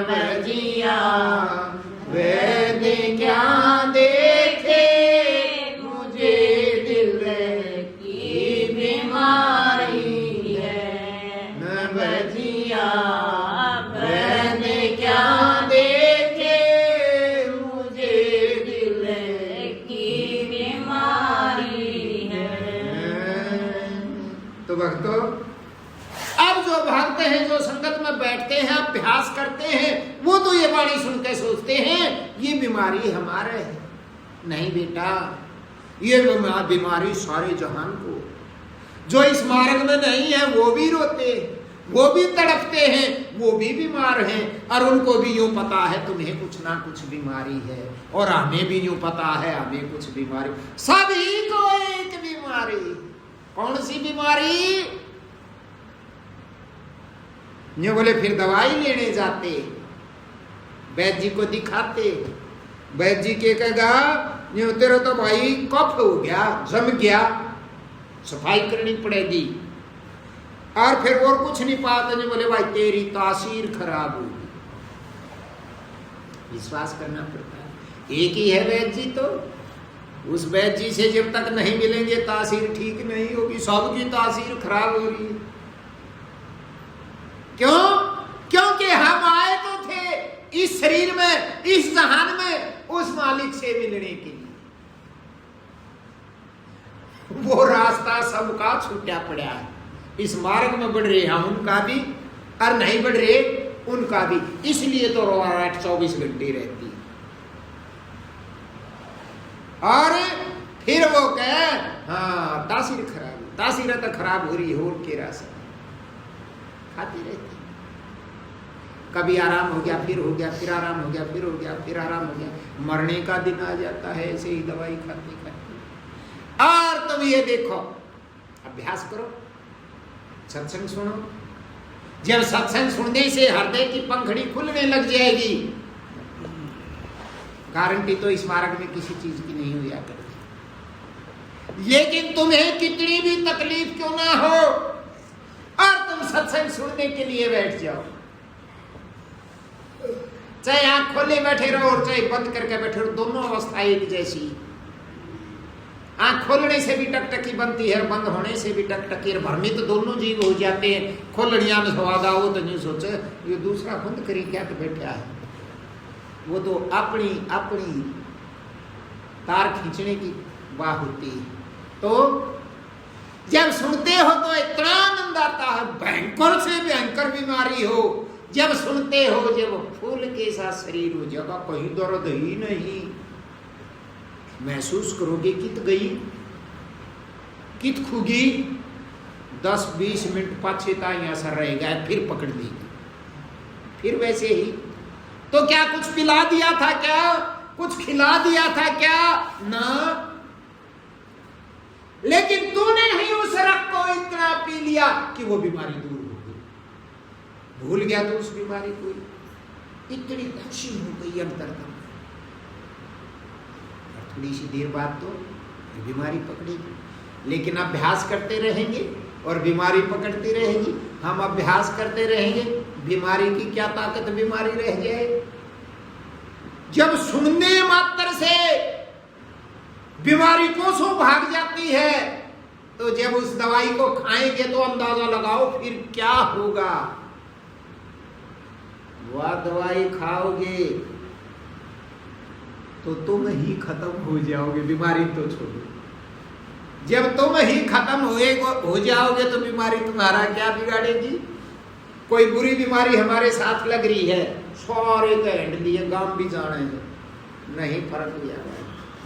बजिया वैद्य क्या देखे मुझे दिल की बीमारी है न बजिया वैद्य क्या देखे मुझे दिल की बीमारी है। तो भक्तों, अब जो भक्त हैं, जो संगत में बैठते हैं, अभ्यास करते हैं, वो तो ये वाणी सुन के सोचते हैं ये बीमारी हमारे है। नहीं बेटा, ये बीमारी सारे जहान को। जो इस मार्ग में नहीं है वो भी रोते, वो भी तड़पते हैं, वो भी बीमार हैं, और उनको भी यूं पता है तुम्हें कुछ ना कुछ बीमारी है, और हमें भी यूं पता है हमें कुछ बीमारी, सभी को एक बीमारी। कौन सी बीमारी? ये बोले फिर दवाई लेने जाते, वैद्य जी को दिखाते, वैद्य जी के कहेगा ये तेरा तो भाई कफ हो गया, जम गया, सफाई करनी पड़ेगी, और फिर और कुछ नहीं पाते। नहीं बोले भाई तेरी तासीर खराब होगी। विश्वास करना पड़ता है, एक ही है वैद्य जी, तो उस वैद्य जी से जब तक नहीं मिलेंगे तासीर ठीक नहीं होगी, सबकी तासीर खराब हो रही है। क्यों? क्योंकि हम आए तो थे इस शरीर में, इस जहान में उस मालिक से मिलने के लिए। वो रास्ता सबका छूटा पड़ा है। इस मार्ग में बढ़ रहे हैं उनका भी, और नहीं बढ़ रहे उनका भी। इसलिए तो रोआट 24 घंटे रहती है। और फिर वो कहे हाँ तासीर खराब, तासीर तो खराब हो रही है, और के रास्ता खाती रहती। कभी आराम हो गया, फिर हो गया, फिर आराम हो गया, फिर हो गया, फिर आराम हो गया, मरने का दिन आ जाता है ऐसे ही दवाई खाते खाते। और तुम ये देखो, अभ्यास करो, सत्संग सुनो। जब सत्संग सुनने से हृदय की पंखड़ी खुलने लग जाएगी, गारंटी तो इस मार्ग में किसी चीज की नहीं हुआ करती। लेकिन तुम्हें कितनी भी तकलीफ क्यों ना हो, और तुम सत्संग सुनने के लिए बैठ जाओ, चाहे आंख खोले बैठे रहो और चाहे बंद करके बैठे रहो, दोनों अवस्था एक जैसी। आंख खोलने से भी टकटकी बनती है, बंद होने से भी टकटकी, भ्रमित तो दोनों जीव हो जाते हैं। खोलनिया में स्वाद आओ तो नहीं सोचे ये दूसरा बंद करी क्या तो बैठा है, वो तो अपनी अपनी तार खींचने की वाह होती है। तो जब सुनते हो तो इतना आनंद आता है, भयंकर से भयंकर बीमारी हो, जब सुनते हो, जब फूल के साथ शरीर हो, जगह कहीं दर्द ही नहीं, महसूस करोगे कित गई, कित खुगी, 10-20 मिनट पछता ही असर रहेगा, फिर पकड़ लेगी, फिर वैसे ही। तो क्या कुछ पिला दिया था क्या, कुछ खिला दिया था क्या? ना, लेकिन तूने नहीं उस रख को इतना पी लिया कि वो बीमारी दूर हो गई। भूल गया तो उस बीमारी को, इतनी खुशी हो गई अंतर्गत। थोड़ी सी देर बाद तो बीमारी पकड़ेगी, लेकिन अभ्यास करते रहेंगे और बीमारी पकड़ती रहेगी। हम अभ्यास करते रहेंगे, बीमारी की क्या ताकत बीमारी रह जाए। जब सुनने मात्र से बीमारी कोसों भाग जाती है, तो जब उस दवाई को खाएंगे तो अंदाजा लगाओ फिर क्या होगा। वह दवाई खाओगे तो तुम ही खत्म हो जाओगे, बीमारी तो छोड़ो। जब तुम ही खत्म हो जाओगे तो बीमारी तुम्हारा क्या बिगाड़ेगी। कोई बुरी बीमारी हमारे साथ लग रही है, सारे कैंड लिए गांव भी जाने हैं, नहीं फर्क लिया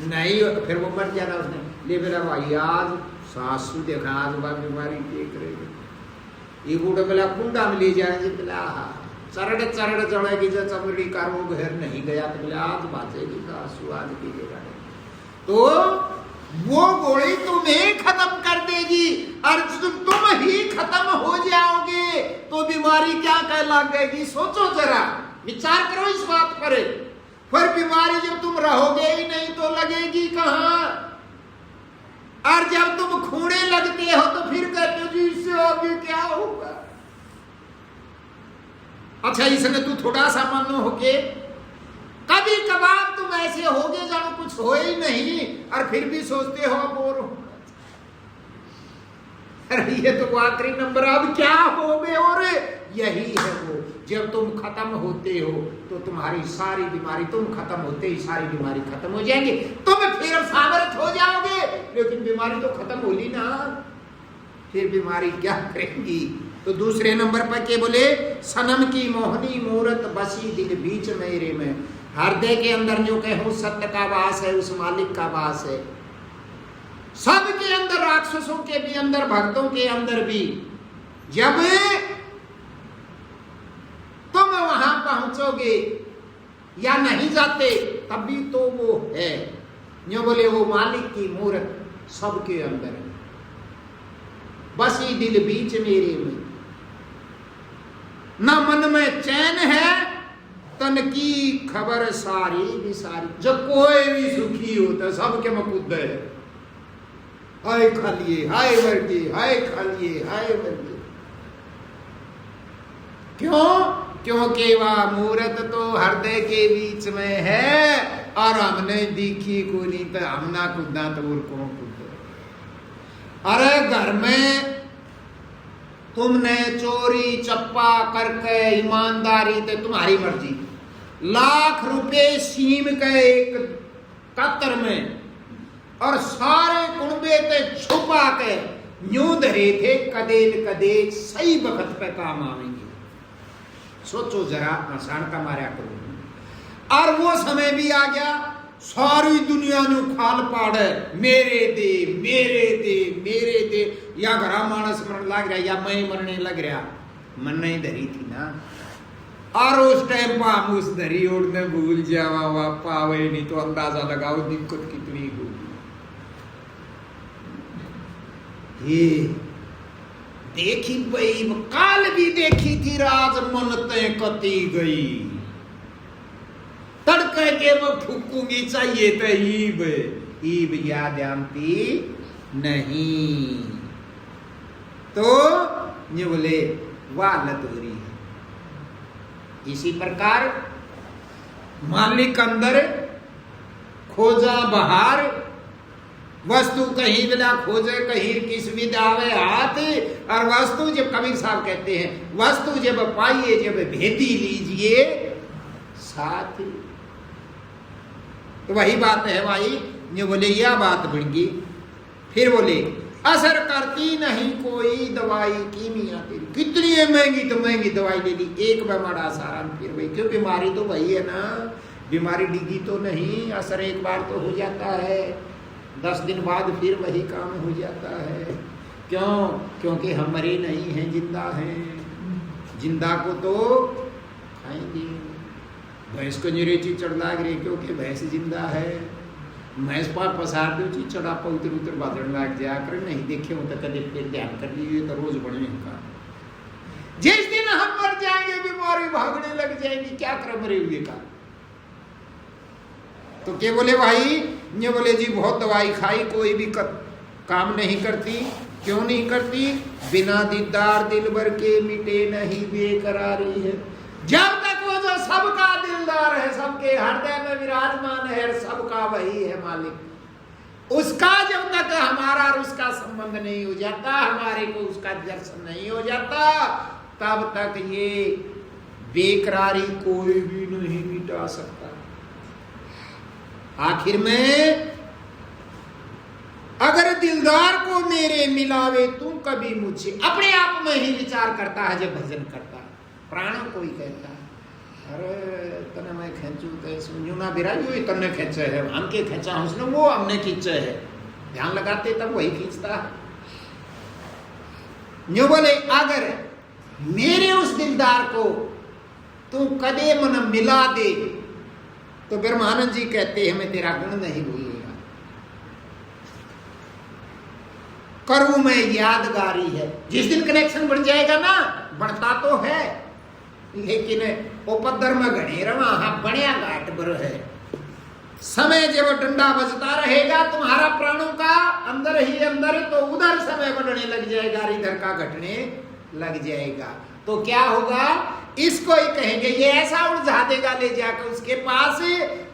नहीं, फिर वो मर जाना उसने। ले मेरा भाई आज सासू देखा, आज बात बीमारी देख रही, ये बूढ़े बोला कुंडा में ले जाएंगे, बोला चरड़ चरड़ चढ़ेगी, जो चमड़ी का वो घर नहीं गया तो बोले आज बातेगी सासू, आज की जगह। तो वो गोली तुम्हें खत्म कर देगी, और तुम ही खत्म हो जाओगे तो बीमारी क्या कहलाएगी। सोचो जरा, विचार करो इस बात पर। फिर बीमारी जब तुम रहोगे ही नहीं तो लगेगी कहां। और जब तुम खूने लगते हो तो फिर कहते हो जी इससे आगे क्या होगा। अच्छा इसने तू थोड़ा सा मन होके कभी कभार तुम ऐसे होगे जानो कुछ हो ही नहीं और फिर भी सोचते हो बोर हो। अरे ये तो आखिरी नंबर, अब क्या हो गए। और यही है वो, जब तुम खत्म होते हो तो तुम्हारी सारी बीमारी, तुम खत्म होते ही सारी बीमारी खत्म हो जाएंगी, तुम फिर सामर्थ हो जाओगे। लेकिन बीमारी तो खत्म होगी ना, फिर बीमारी क्या करेंगी। तो दूसरे नंबर पर क्या बोले, सनम की मोहनी मूरत बसी दिल बीच मेरे में। हृदय के अंदर जो कहूं सत्य का वास है, उस मालिक का वास है। सबके अंदर, राक्षसों के भी अंदर, भक्तों के अंदर भी। जब तुम वहां पहुंचोगे या नहीं जाते तब भी तो वो है। जो बोले वो मालिक की मूरत सबके अंदर है, बसी दिल बीच मेरे में। न मन में चैन है, तन की खबर सारी भी सारी। जब कोई भी सुखी होता है सबके मकुद है, हाय खा लिए, हाय मर गए, हाय खा लिए, हाय मर गए। क्यों? क्योंकि वह मूरत तो हृदय के बीच में है और हमने दिखी को नहीं, तो हमना खुदा तो और कौन खुद। अरे घर में तुमने चोरी चप्पा करके ईमानदारी ते तुम्हारी मर्जी, लाख रुपए सीम के एक कतर में और सारे कुंबे ते छुपा के यूं धरे थे, कदेल कदेल सही वक्त पे काम आवेंगे। सोचो जरा, आसान का मारा करो। और वो समय भी आ गया, सारी दुनिया नु खाल पाड़े, मेरे दे मेरे दे मेरे दे। या घरा मानस मरण लग रहा या मैं मरने लग रहा, मन नहीं धरी थी ना। और उस टाइम पर हम उस धरी ओढ़ने भूल जावा, वह पावे नहीं तो अंदाजा लगाओ दिक्कत कितनी होगी। ये देखी भाई, काल भी देखी थी राज मन ते कती गई। तड़के के वो फूकूंगी चाहिए तो ईब याद आती नहीं। तो ये बोले वालत हो रही है। इसी प्रकार मालिक अंदर खोजा बहार, वस्तु कहीं बिना खोजे कहीं किस विदावे हाथ। और वस्तु जब कबीर साहब कहते हैं, वस्तु जब पाइए जब भेदी लीजिए साथ। तो वही बात है भाई, जो बोले यह बात बढ़ गई। फिर बोले असर करती नहीं कोई दवाई कीमिया तेरी। कितनी महंगी तो महंगी दवाई ले ली, एक बेमारा सारा फिर वही। क्यों? बीमारी तो वही है ना, बीमारी डिगी तो नहीं, असर एक बार तो हो जाता है, 10 दिन बाद फिर वही काम हो जाता है। क्यों? क्योंकि हम मरे नहीं हैं, जिंदा हैं। जिंदा को तो खाएंगे। भैंस को निरे चीज चढ़ लाग रही, क्योंकि भैंस जिंदा है। भैंस पर पसार दो चीज चढ़ा पर उतर उतर बादल लाग जाया कर। नहीं देखे हो तो कभी फिर ध्यान कर लीजिए तो रोज बढ़ने का। जिस दिन हम मर जाएंगे बीमारी भागने लग जाएंगी, क्या कर मरे हुए का। तो क्या बोले भाई, ये बोले जी बहुत दवाई खाई कोई भी काम नहीं करती। क्यों नहीं करती? बिना दीदार दिलबर के मिटे नहीं बेकरारी है। जब तक वो जो सबका दिलदार है, सबके हृदय में विराजमान है, सबका वही है मालिक, उसका जब तक हमारा और उसका संबंध नहीं हो जाता, हमारे को उसका दर्शन नहीं हो जाता, तब तक ये बेकरारी कोई भी नहीं मिटा सकता। आखिर में अगर दिलदार को मेरे मिलावे तू कभी मुझे, अपने आप में ही विचार करता है जब भजन करता है। प्राण कोई कहता है अरे तने मैं खेचू तो समझू ना बिराजू, तने खेचे है, हमके खेचा उसने, वो हमने खींचे है। ध्यान लगाते तब वही खींचता है। न्यू बोले अगर मेरे उस दिलदार को तू कदे मन मिला दे, तो ब्रह्मानंद जी कहते हैं मैं तेरा गुण नहीं भूलूंगा। करूं मैं यादगारी है। जिस दिन कनेक्शन बढ़ जाएगा ना, बढ़ता तो है लेकिन उपद्र में घने रवा, हाँ बढ़िया घाट बर है। समय जब डंडा बजता रहेगा तुम्हारा प्राणों का अंदर ही अंदर, तो उधर समय बढ़ने लग जाएगा, इधर का घटने लग जाएगा। तो क्या होगा, इसको ही कहेंगे, ये ऐसा उलझा देगा ले जाकर उसके पास,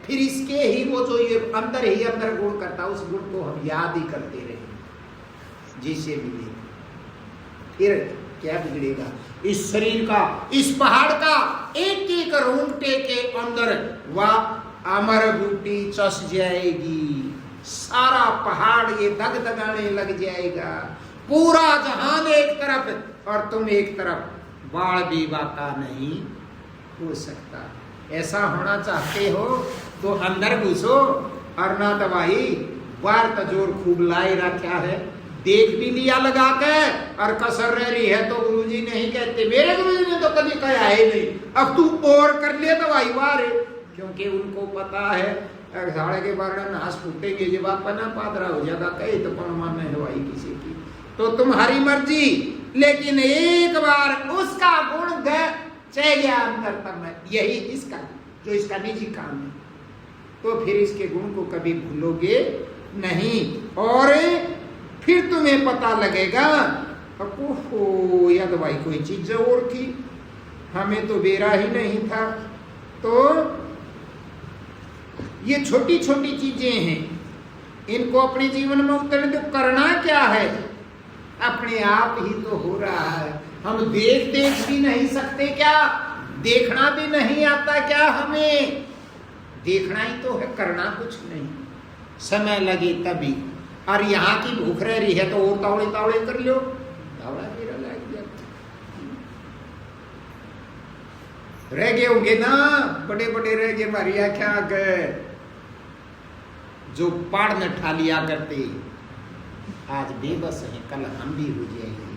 फिर इसके ही वो जो ये अंदर ही अंदर गुण करता उस गुण को हम याद ही करते रहेंगे जिससे मिले, फिर क्या बिगड़ेगा। इस शरीर का, इस पहाड़ का एक एक रोंगटे के अंदर वह अमर बूटी चस जाएगी, सारा पहाड़ ये दगदगाने लग जाएगा, पूरा जहान एक तरफ और तुम एक तरफ, बाढ़ भी बाका नहीं हो सकता। ऐसा होना चाहते हो तो अंदर घुसो, और ना दवाई बार तजोर खूब लाई रखा है, देख भी लिया लगा के, और कसर रह रही है तो गुरुजी नहीं कहते, मेरे गुरुजी ने तो कभी कहा है नहीं, अब तू और कर ले दवाई वारे, क्योंकि उनको पता है साढ़े के 12 नाश फूटेंगे, जब आप ना पादरा हो जाएगा कहे तो कौन मानने दवाई किसी की, तो तुम्हारी मर्जी, लेकिन एक बार उसका गुण चह गया अंतर तब में, यही इसका जो इसका निजी काम है, तो फिर इसके गुण को कभी भूलोगे नहीं, और फिर तुम्हें पता लगेगा ओहो यह दवाई कोई चीज और थी, हमें तो बेरा ही नहीं था। तो ये छोटी छोटी चीजें हैं, इनको अपने जीवन में उतरने तो करना क्या है, अपने आप ही तो हो रहा है। हम देख भी नहीं सकते क्या, देखना भी नहीं आता क्या, हमें देखना ही तो है, करना कुछ नहीं, समय लगे तभी। और यहाँ की भूख रह रही है तो और तावड़े तावड़े कर लो, तावड़ा मेरा लग जाता, रह गए होंगे ना, बड़े बड़े रह गए, हमारी आख्या गए जो पाड़ में ठा लिया करते, आज बेबस है, कल हम भी हो जाएंगे।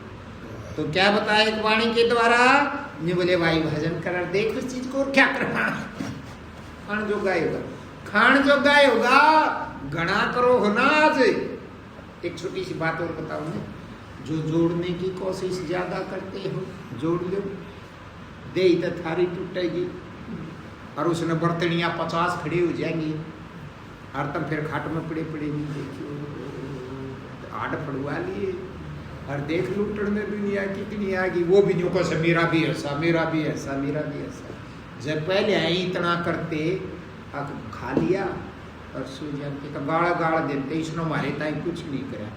तो क्या बताया एक वाणी के द्वारा, ने बोले भाई भजन कर, देख उस चीज को, और क्या करना, खान जो गाय होगा, खान जो गाय होगा, गणा करो हो ना। आज एक छोटी सी बात और बताऊं, जो जोड़ने की कोशिश ज्यादा करते हो, जोड़ लो, दे तो थारी टूटेगी, और उसने बर्तनियां 50 खड़ी हो जाएंगी, और तब फिर खाट में पड़े पड़ेगी, देखियो आड़ पड़वा लिए, और देख लूटन में दुनिया कितनी आ गई, वो भी जो कैसे मेरा भी ऐसा, मेरा भी ऐसा, मेरा भी ऐसा। जब पहले आई इतना करते, अब खा लिया और सो जाते, तो गाड़ा गाड़ देते, इसने हमारे ताई कुछ नहीं करा,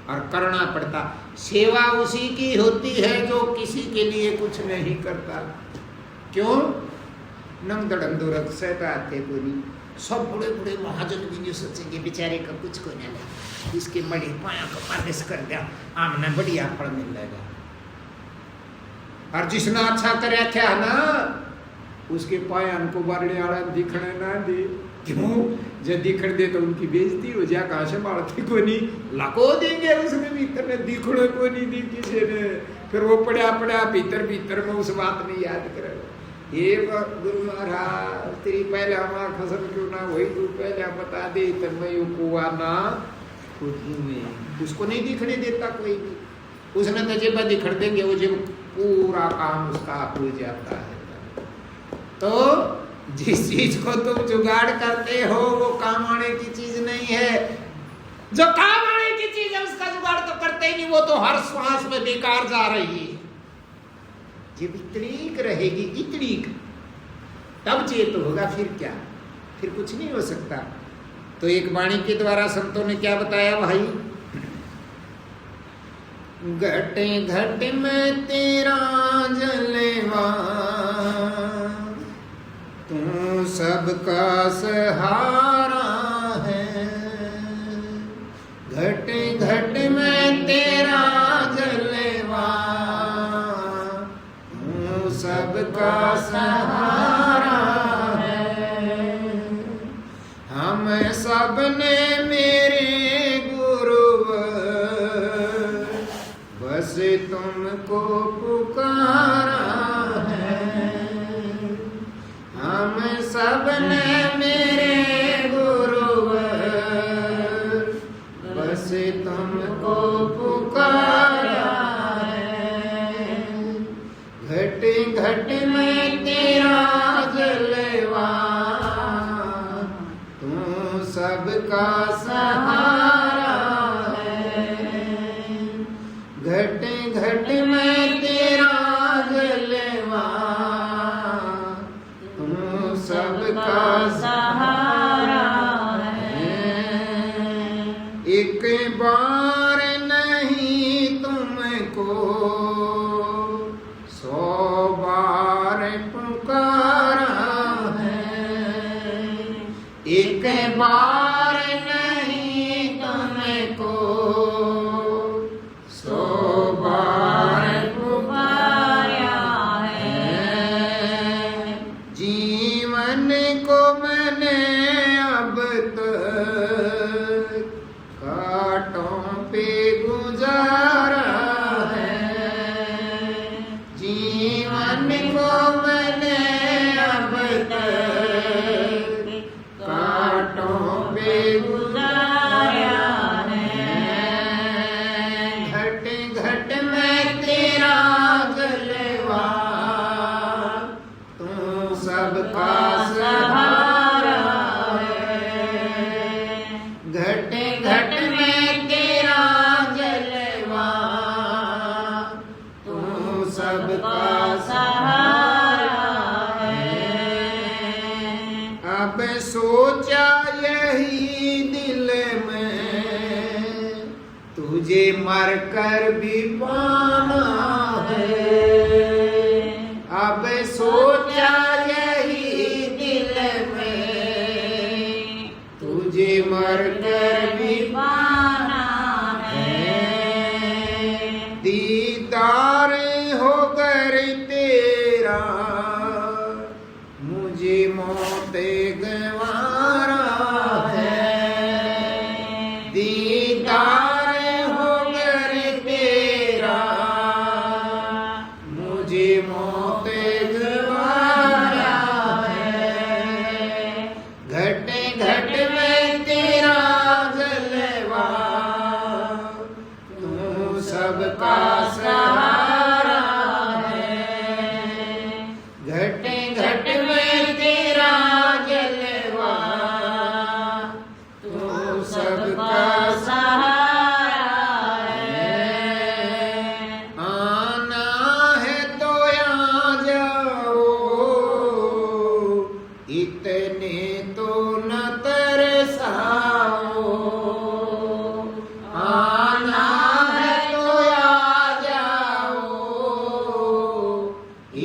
और करना पड़ता। सेवा उसी की होती है जो किसी के लिए कुछ नहीं करता। क्यों? नंग दड़ंग दुरक सहता थे पूरी, सब बड़े बड़े महाजन भी नहीं सोचेंगे बेचारे का कुछ को नहीं लगा, इसके मड़ी पाया को मालिश कर दिया, आमने बढ़िया फल मिल जाएगा। और जिसने अच्छा करे क्या ना, उसके पायन को बारने वाला दिखने ना दे, क्यों? जब दिखण दे तो उनकी बेइज्जती हो जाए, कहाँ से बाढ़ती को नहीं, लको देंगे उसने भीतर ने, दिखने को नहीं दी किसी ने, फिर वो पड़ा पड़ा भीतर भीतर में उस बात नहीं याद करे, ये गुरु महाराज तेरी पहले हमारा फसल क्यों ना वही, तू पहले बता दे, तब मैं यू कुआ ना में, उसको नहीं दिखने देता कोई भी, उसने तो जब दिखड़ देंगे, वो जब पूरा काम उसका हो जाता है। तो जिस चीज को तुम जुगाड़ करते हो वो काम आने की चीज नहीं है, जो काम आने की चीज है उसका जुगाड़ तो करते ही नहीं, वो तो हर श्वास में बेकार जा रही है। जब इतनीक रहेगी, इतनीक, तब चेत होगा, फिर क्या, फिर कुछ नहीं हो सकता। तो एक वाणी के द्वारा संतों ने क्या बताया भाई, घटे घट में तेरा जलवा, तू सबका सहारा है, घट घट में तेरा जलवा, तू सबका सहारा है, हम सब ने मेरे गुरुवर बस तुमको पुकारा है, हम सब ने मेरे गुरुवर बस तुमको पुकारा है, घट घट में तेरा जलवा, तू सबका सहारा है, घट घट में तेरा जलवा, सबका सहारा एक बार नहीं तुमको 100 बार पुकारा है। एक बार नहीं तुमको 100 बार पुकारा है। जीवन को मैंने अब तक कांटों पे गुजारा है। जीवन को मैंने अब तक कांटों पे गुजारा है। घट घट में तेरा जलवा तू सबका सहारा है। घट घट में तेरा जलवा तू सबका सहारा है। अब सोचा यही दिल में तुझे मर कर भी पाना है। अब सोचा यही दिल में तुझे मर कर भी पाना है। दीदार होकर तेरा मुझे मौत गंवारा है। दीदार होकर तेरा मुझे मौत गंवारा है। घट घट में तेरा जलवा तू सबका सहारा है। घट घट में तेरा जलवा तू सबका सहारा है। आना है तो आ जाओ इतने तो न तरसाओ। आना है तो आ जाओ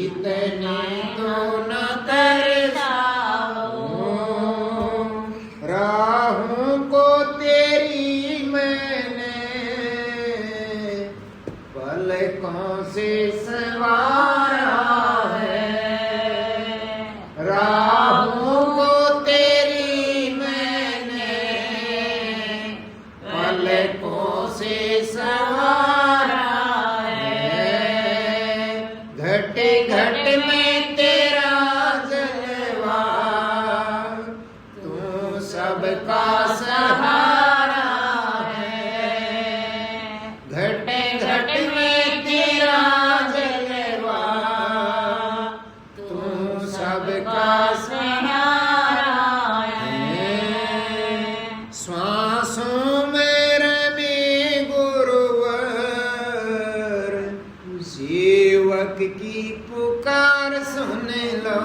इतने तो न तरसाओ। राहों को तेरी मैंने पलकों से संवारा है। राहों को तेरी मैंने पलकों से संवारा है। घट घट में तेरा जलवा तू सबका सहारा है। घट घट में तेरा जलवा तू सबका सहारा है। श्वासों में रमे गुरुवर सेवक की पुकार सुन लो।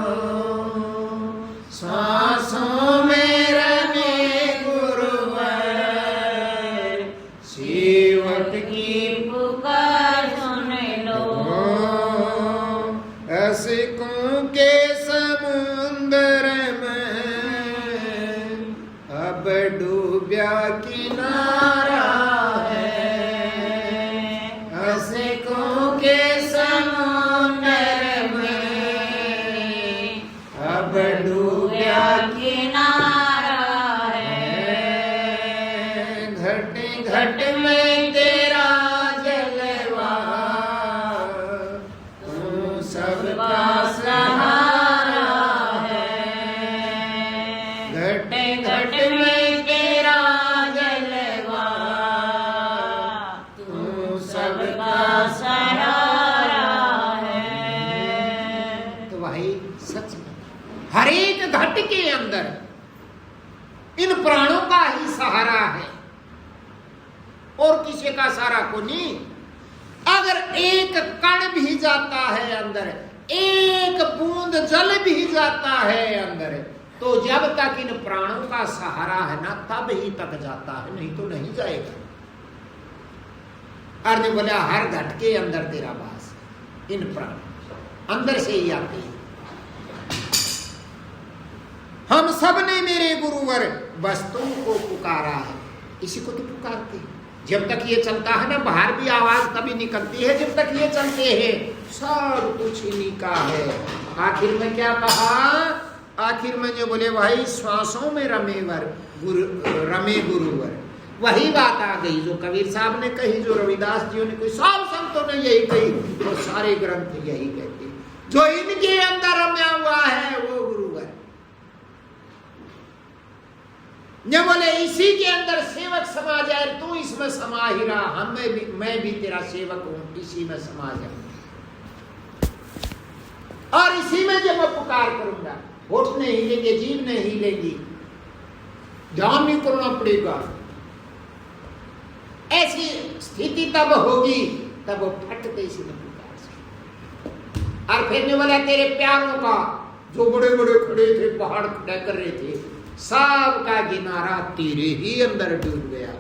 श्वासों में रमे गुरुवर सेवक की पुकार सुन लो। अश्कों के समुंदर में अब डूबा किनारा है। अश्कों के समुंदर में अब डूबा किनारा है। घट घट में तेरा जलवा तू सबका सहारा है। घट घट में तेरा जलवा तू सबका सहारा है। तो वही सच है। हर एक घट के अंदर इन प्राणों का ही सहारा है और किसी का सहारा को नहीं। अगर एक कण भी जाता है अंदर एक बूंद जल भी जाता है अंदर, तो जब तक इन प्राणों का सहारा है ना तब ही तक जाता है, नहीं तो नहीं जाएगा। अर्जुन बोला हर घट के अंदर तेरा वास, इन प्राण अंदर से ही आते हैं। हम सब ने मेरे गुरुवर वस्तुओं को पुकारा है, इसी को तो पुकारते हैं। जब तक ये चलता है ना, बाहर भी आवाज तभी निकलती है जब तक ये चलते हैं। सब कुछ इन्हीं का है। आखिर में क्या कहा? आखिर में जो बोले भाई श्वासों में रमे गुरुवर, वही बात आ गई जो कबीर साहब ने कही, जो रविदास जी ने कही, सब संतों ने यही कही, और सारे ग्रंथ यही कहते, जो इनके अंदर रम्या हुआ है वो गुरुवर। जब बोले इसी के अंदर सेवक समा जाए, तू इसमें समा ही रहा, मैं भी तेरा सेवक हूं, इसी में समा जाऊं, और इसी में जब मैं पुकार करूंगा, होठ नहीं हिलेंगे, जीभ नहीं हिलेगी, ध्यान नहीं करना पड़ेगा। ऐसी स्थिति तब होगी, तब वो फट गई इसी में पुकार से। और फिर ने बोला तेरे प्यारों का, जो बड़े बड़े खड़े थे, पहाड़ खड़ा कर रहे थे, सब का किनारा तेरे ही अंदर डूब गया,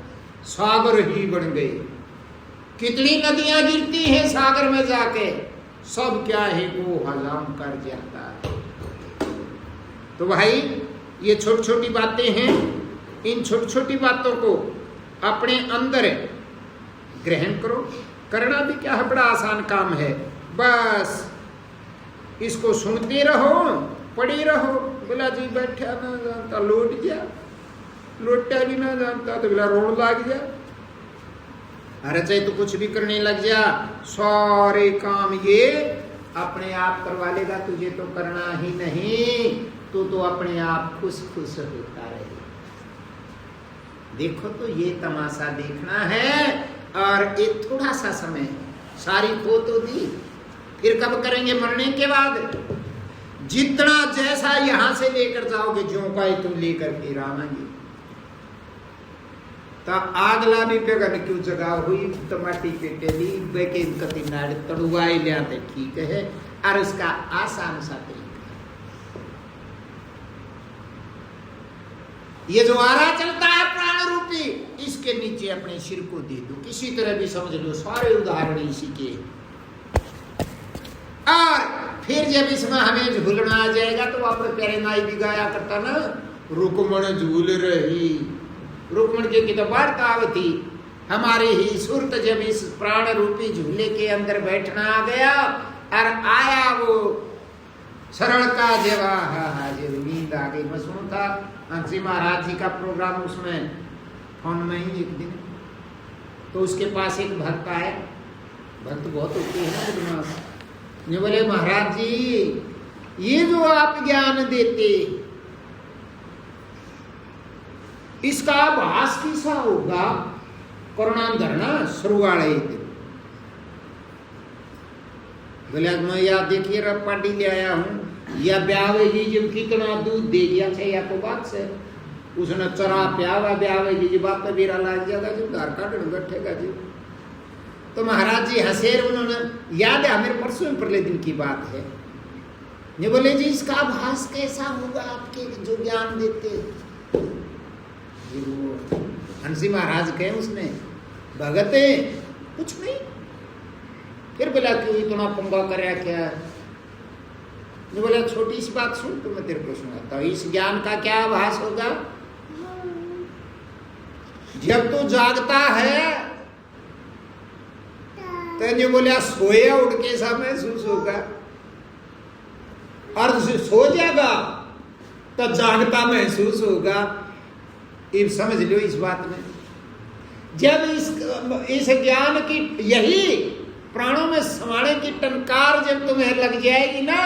सागर ही बन गए। कितनी नदियां गिरती हैं सागर में जाके, सब क्या है वो हजाम कर जाता है। तो भाई ये छोटी छोटी बातें हैं, इन छोटी छोटी बातों को अपने अंदर ग्रहण करो। करना भी क्या है, बड़ा आसान काम है, बस इसको सुनते रहो, पढ़े रहो। बोला जी बैठा ना जानता लौट गया, लौटा भी ना जानता तो बोला रोड लग गया। अरे चाहे तो कुछ भी करने लग जा, सारे काम ये अपने आप करवा लेगा, तुझे तो करना ही नहीं, तो अपने आप खुश खुश होता रहे। देखो तो ये तमाशा देखना है, और एक थोड़ा सा समय, सारी खो तो दी, फिर कब करेंगे? मरने के बाद। जितना जैसा यहां से लेकर जाओगे, ज्यों का ही तुम लेकर के रामांगे। तो आगला भी पेगन क्यों जगह हुई, टमाटी के टेली बेके कति नाड़ तड़ुआई ले आते, ठीक है, और उसका आसान सा तरीका। ये जो आरा चलता है प्राण रूपी, इसके नीचे अपने सिर को दे दो, किसी तरह भी समझ लो, सारे उदाहरण इसी के। और फिर जब इसमें हमें झूलना आ जाएगा, तो अपने प्यारे नाई भी गाया करता ना, रुकमण झूल रही, रुकमण की तो वार्ता थी। हमारी ही सुरत जब इस प्राण रूपी झूले के अंदर बैठना आ गया, और आया वो सरल का जेवा, जब नींद आ गई। मैं सुनता हंसी महाराज जी का प्रोग्राम, उसमें फोन में ही एक दिन, तो उसके पास एक भक्त आया, भक्त बहुत होते हैं बदमाश। ये बोले महाराज जी, ये जो आप ज्ञान देते, इसका भास कैसा होगा? करुणांधर ना शुरुआड़े बोले मैं या देखिए पार्टी ले आया हूँ, या ब्यावे जी जब कितना दूध दे दिया छे, या तो बात से उसने चरा प्यावा, ब्यावे जी बात पे बेरा लग जाएगा, जो घर का बैठेगा जी। तो महाराज जी हंसे, उन्होंने याद है हमें परसों पहले दिन की बात है। ये बोले जी इसका आभास कैसा होगा आपके जो ज्ञान देते? वो हंसी महाराज कहे उसने, भगत है कुछ नहीं। फिर बोला क्यों इतना पंगा कराया क्या? ये बोला छोटी सी बात सुन, तो मैं तेरे को सुनाता हूँ। इस ज्ञान का क्या आभास होगा? जब तू जागता है तो जो बोला सोया उठ के सा महसूस होगा, और सो जाएगा तो जागता महसूस होगा। ये समझ लो इस बात में। जब इस ज्ञान की यही प्राणों में समाने की टंकार जब तुम्हें लग जाएगी ना,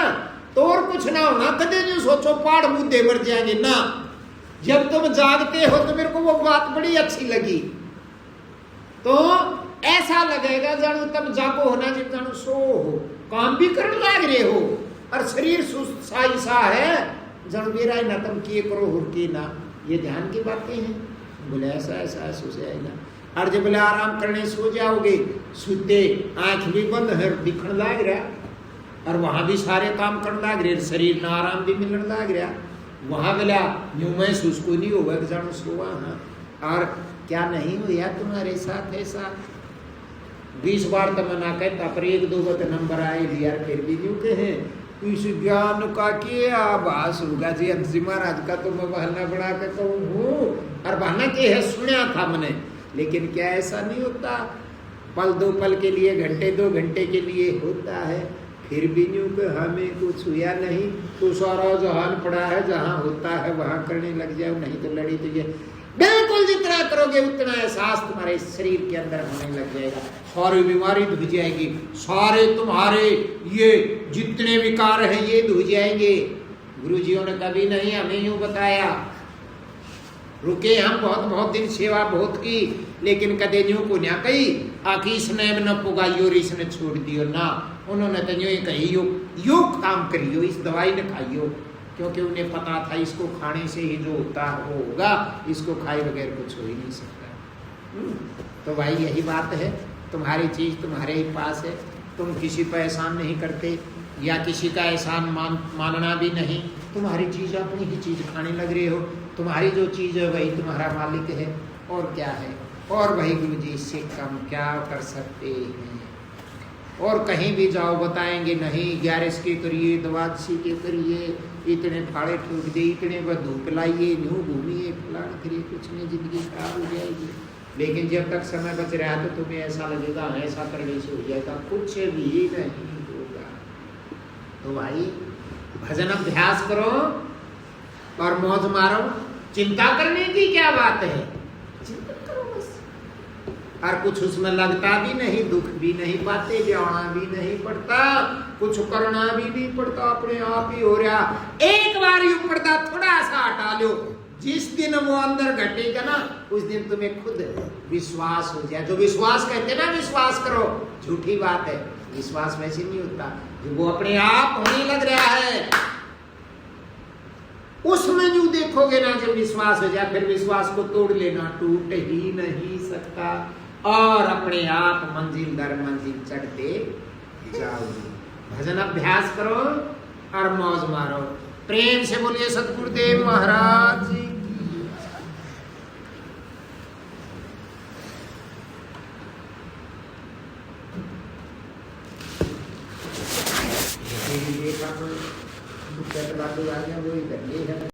तो और कुछ ना होना। कदे जो सोचो पहाड़ मुद्दे मर जाएंगे ना। जब तुम जागते हो तो मेरे को वो बात बड़ी अच्छी लगी। तो ऐसा लगेगा जानो तब जागो होना, जब जानो सो हो, काम भी करने लग रहे हो, और शरीर सुस्त सा है, जानो मेरा ही ना तुम किए करो हुरके ना। ये ध्यान की बातें हैं। बोले ऐसा ऐसा सो जाएगा। और जब बोले आराम करने सो जाओगे, सुते आंख भी बंद है, दिखने लग रहा, और वहां भी सारे काम कर लाग रहे, शरीर ना आराम भी मिलने लाग रहा, वहां बोला यूं महसूस को नहीं होगा जानो सोवा। हाँ और क्या नहीं हुआ तुम्हारे साथ ऐसा? 20 बार तो मना कहता पर 1-2 बार नंबर आए लिया, फिर भी यूं कहे इस ज्ञान का क्या आभास होगा जी। अंश जी महाराज का तो मैं बहाना बना के कहूँ हूँ, और बहाना के है सुना था मैंने, लेकिन क्या ऐसा नहीं होता? पल 2 पल के लिए, घंटे 2 घंटे के लिए होता है, फिर भी न्यू कि हमें कुछ हुआ नहीं। तो सारा जहान पड़ा है, जहाँ होता है वहां करने लग जाओ, नहीं तो लड़ी तो ये बिल्कुल जितना करोगे उतना एहसास तुम्हारे शरीर के अंदर होने लग जाएगा, सारी बीमारी धुल जाएगी, सारे तुम्हारे ये जितने विकार हैं ये धुल जाएंगे। गुरुजियों ने कभी नहीं हमें यूं बताया, रुके हम बहुत दिन सेवा बहुत की, लेकिन कदे यूं को ना कही आखिर इसने न पुगाइयो और इसने छोड़ दियो ना, उन्होंने तो यूं कही यो काम करियो, इस दवाई ने खाइयो, क्योंकि उन्हें पता था इसको खाने से ही जो होता है वो होगा, इसको खाए बगैर कुछ हो ही नहीं सकता। तो भाई यही बात है, तुम्हारी चीज तुम्हारे ही पास है, तुम किसी पर एहसान नहीं करते या किसी का एहसान मानना भी नहीं, तुम्हारी चीज अपनी ही चीज खाने लग रहे हो, तुम्हारी जो चीज है वही तुम्हारा मालिक है, और क्या है? और भाई गुरु जी इससे कम क्या कर सकते हैं? और कहीं भी जाओ बताएंगे नहीं 11 के करिए, 12 के करिए, इतने फाड़े ठोक दे, इतने पर धूप लाइए, न्यू घूमिए, फलान करिए, कुछ नहीं, जिंदगी खराब हो जाएगी। लेकिन जब तक समय बच रहा है तो तुम्हें ऐसा लगेगा ऐसा करने से हो जाएगा, कुछ भी नहीं होगा। तो भाई भजन अभ्यास करो और मौज मारो, चिंता करने की क्या बात है, चिंता करो बस। और कुछ उसमें लगता भी नहीं, दुख भी नहीं पाते, जाना भी नहीं पड़ता, कुछ करना भी नहीं पड़ता, अपने आप ही हो रहा। एक बार यू पर्दा थोड़ा सा हटा लो, जिस दिन वो अंदर घटेगा ना उस दिन तुम्हें खुद विश्वास हो जाए। जो विश्वास कहते ना विश्वास करो, झूठी बात है, विश्वास वैसे नहीं होता, जो वो अपने आप होने लग रहा है उसमें जो देखोगे ना, जब विश्वास हो जाए फिर विश्वास को तोड़ लेना टूट ही नहीं सकता, और अपने आप मंजिल दर मंजिल चढ़ते जाओगे। भजन अभ्यास करो और मौज मारो। प्रेम से बोलिए सतगुरुदेव महाराज जी की। देखा कोई आ गया वो इधर ये है।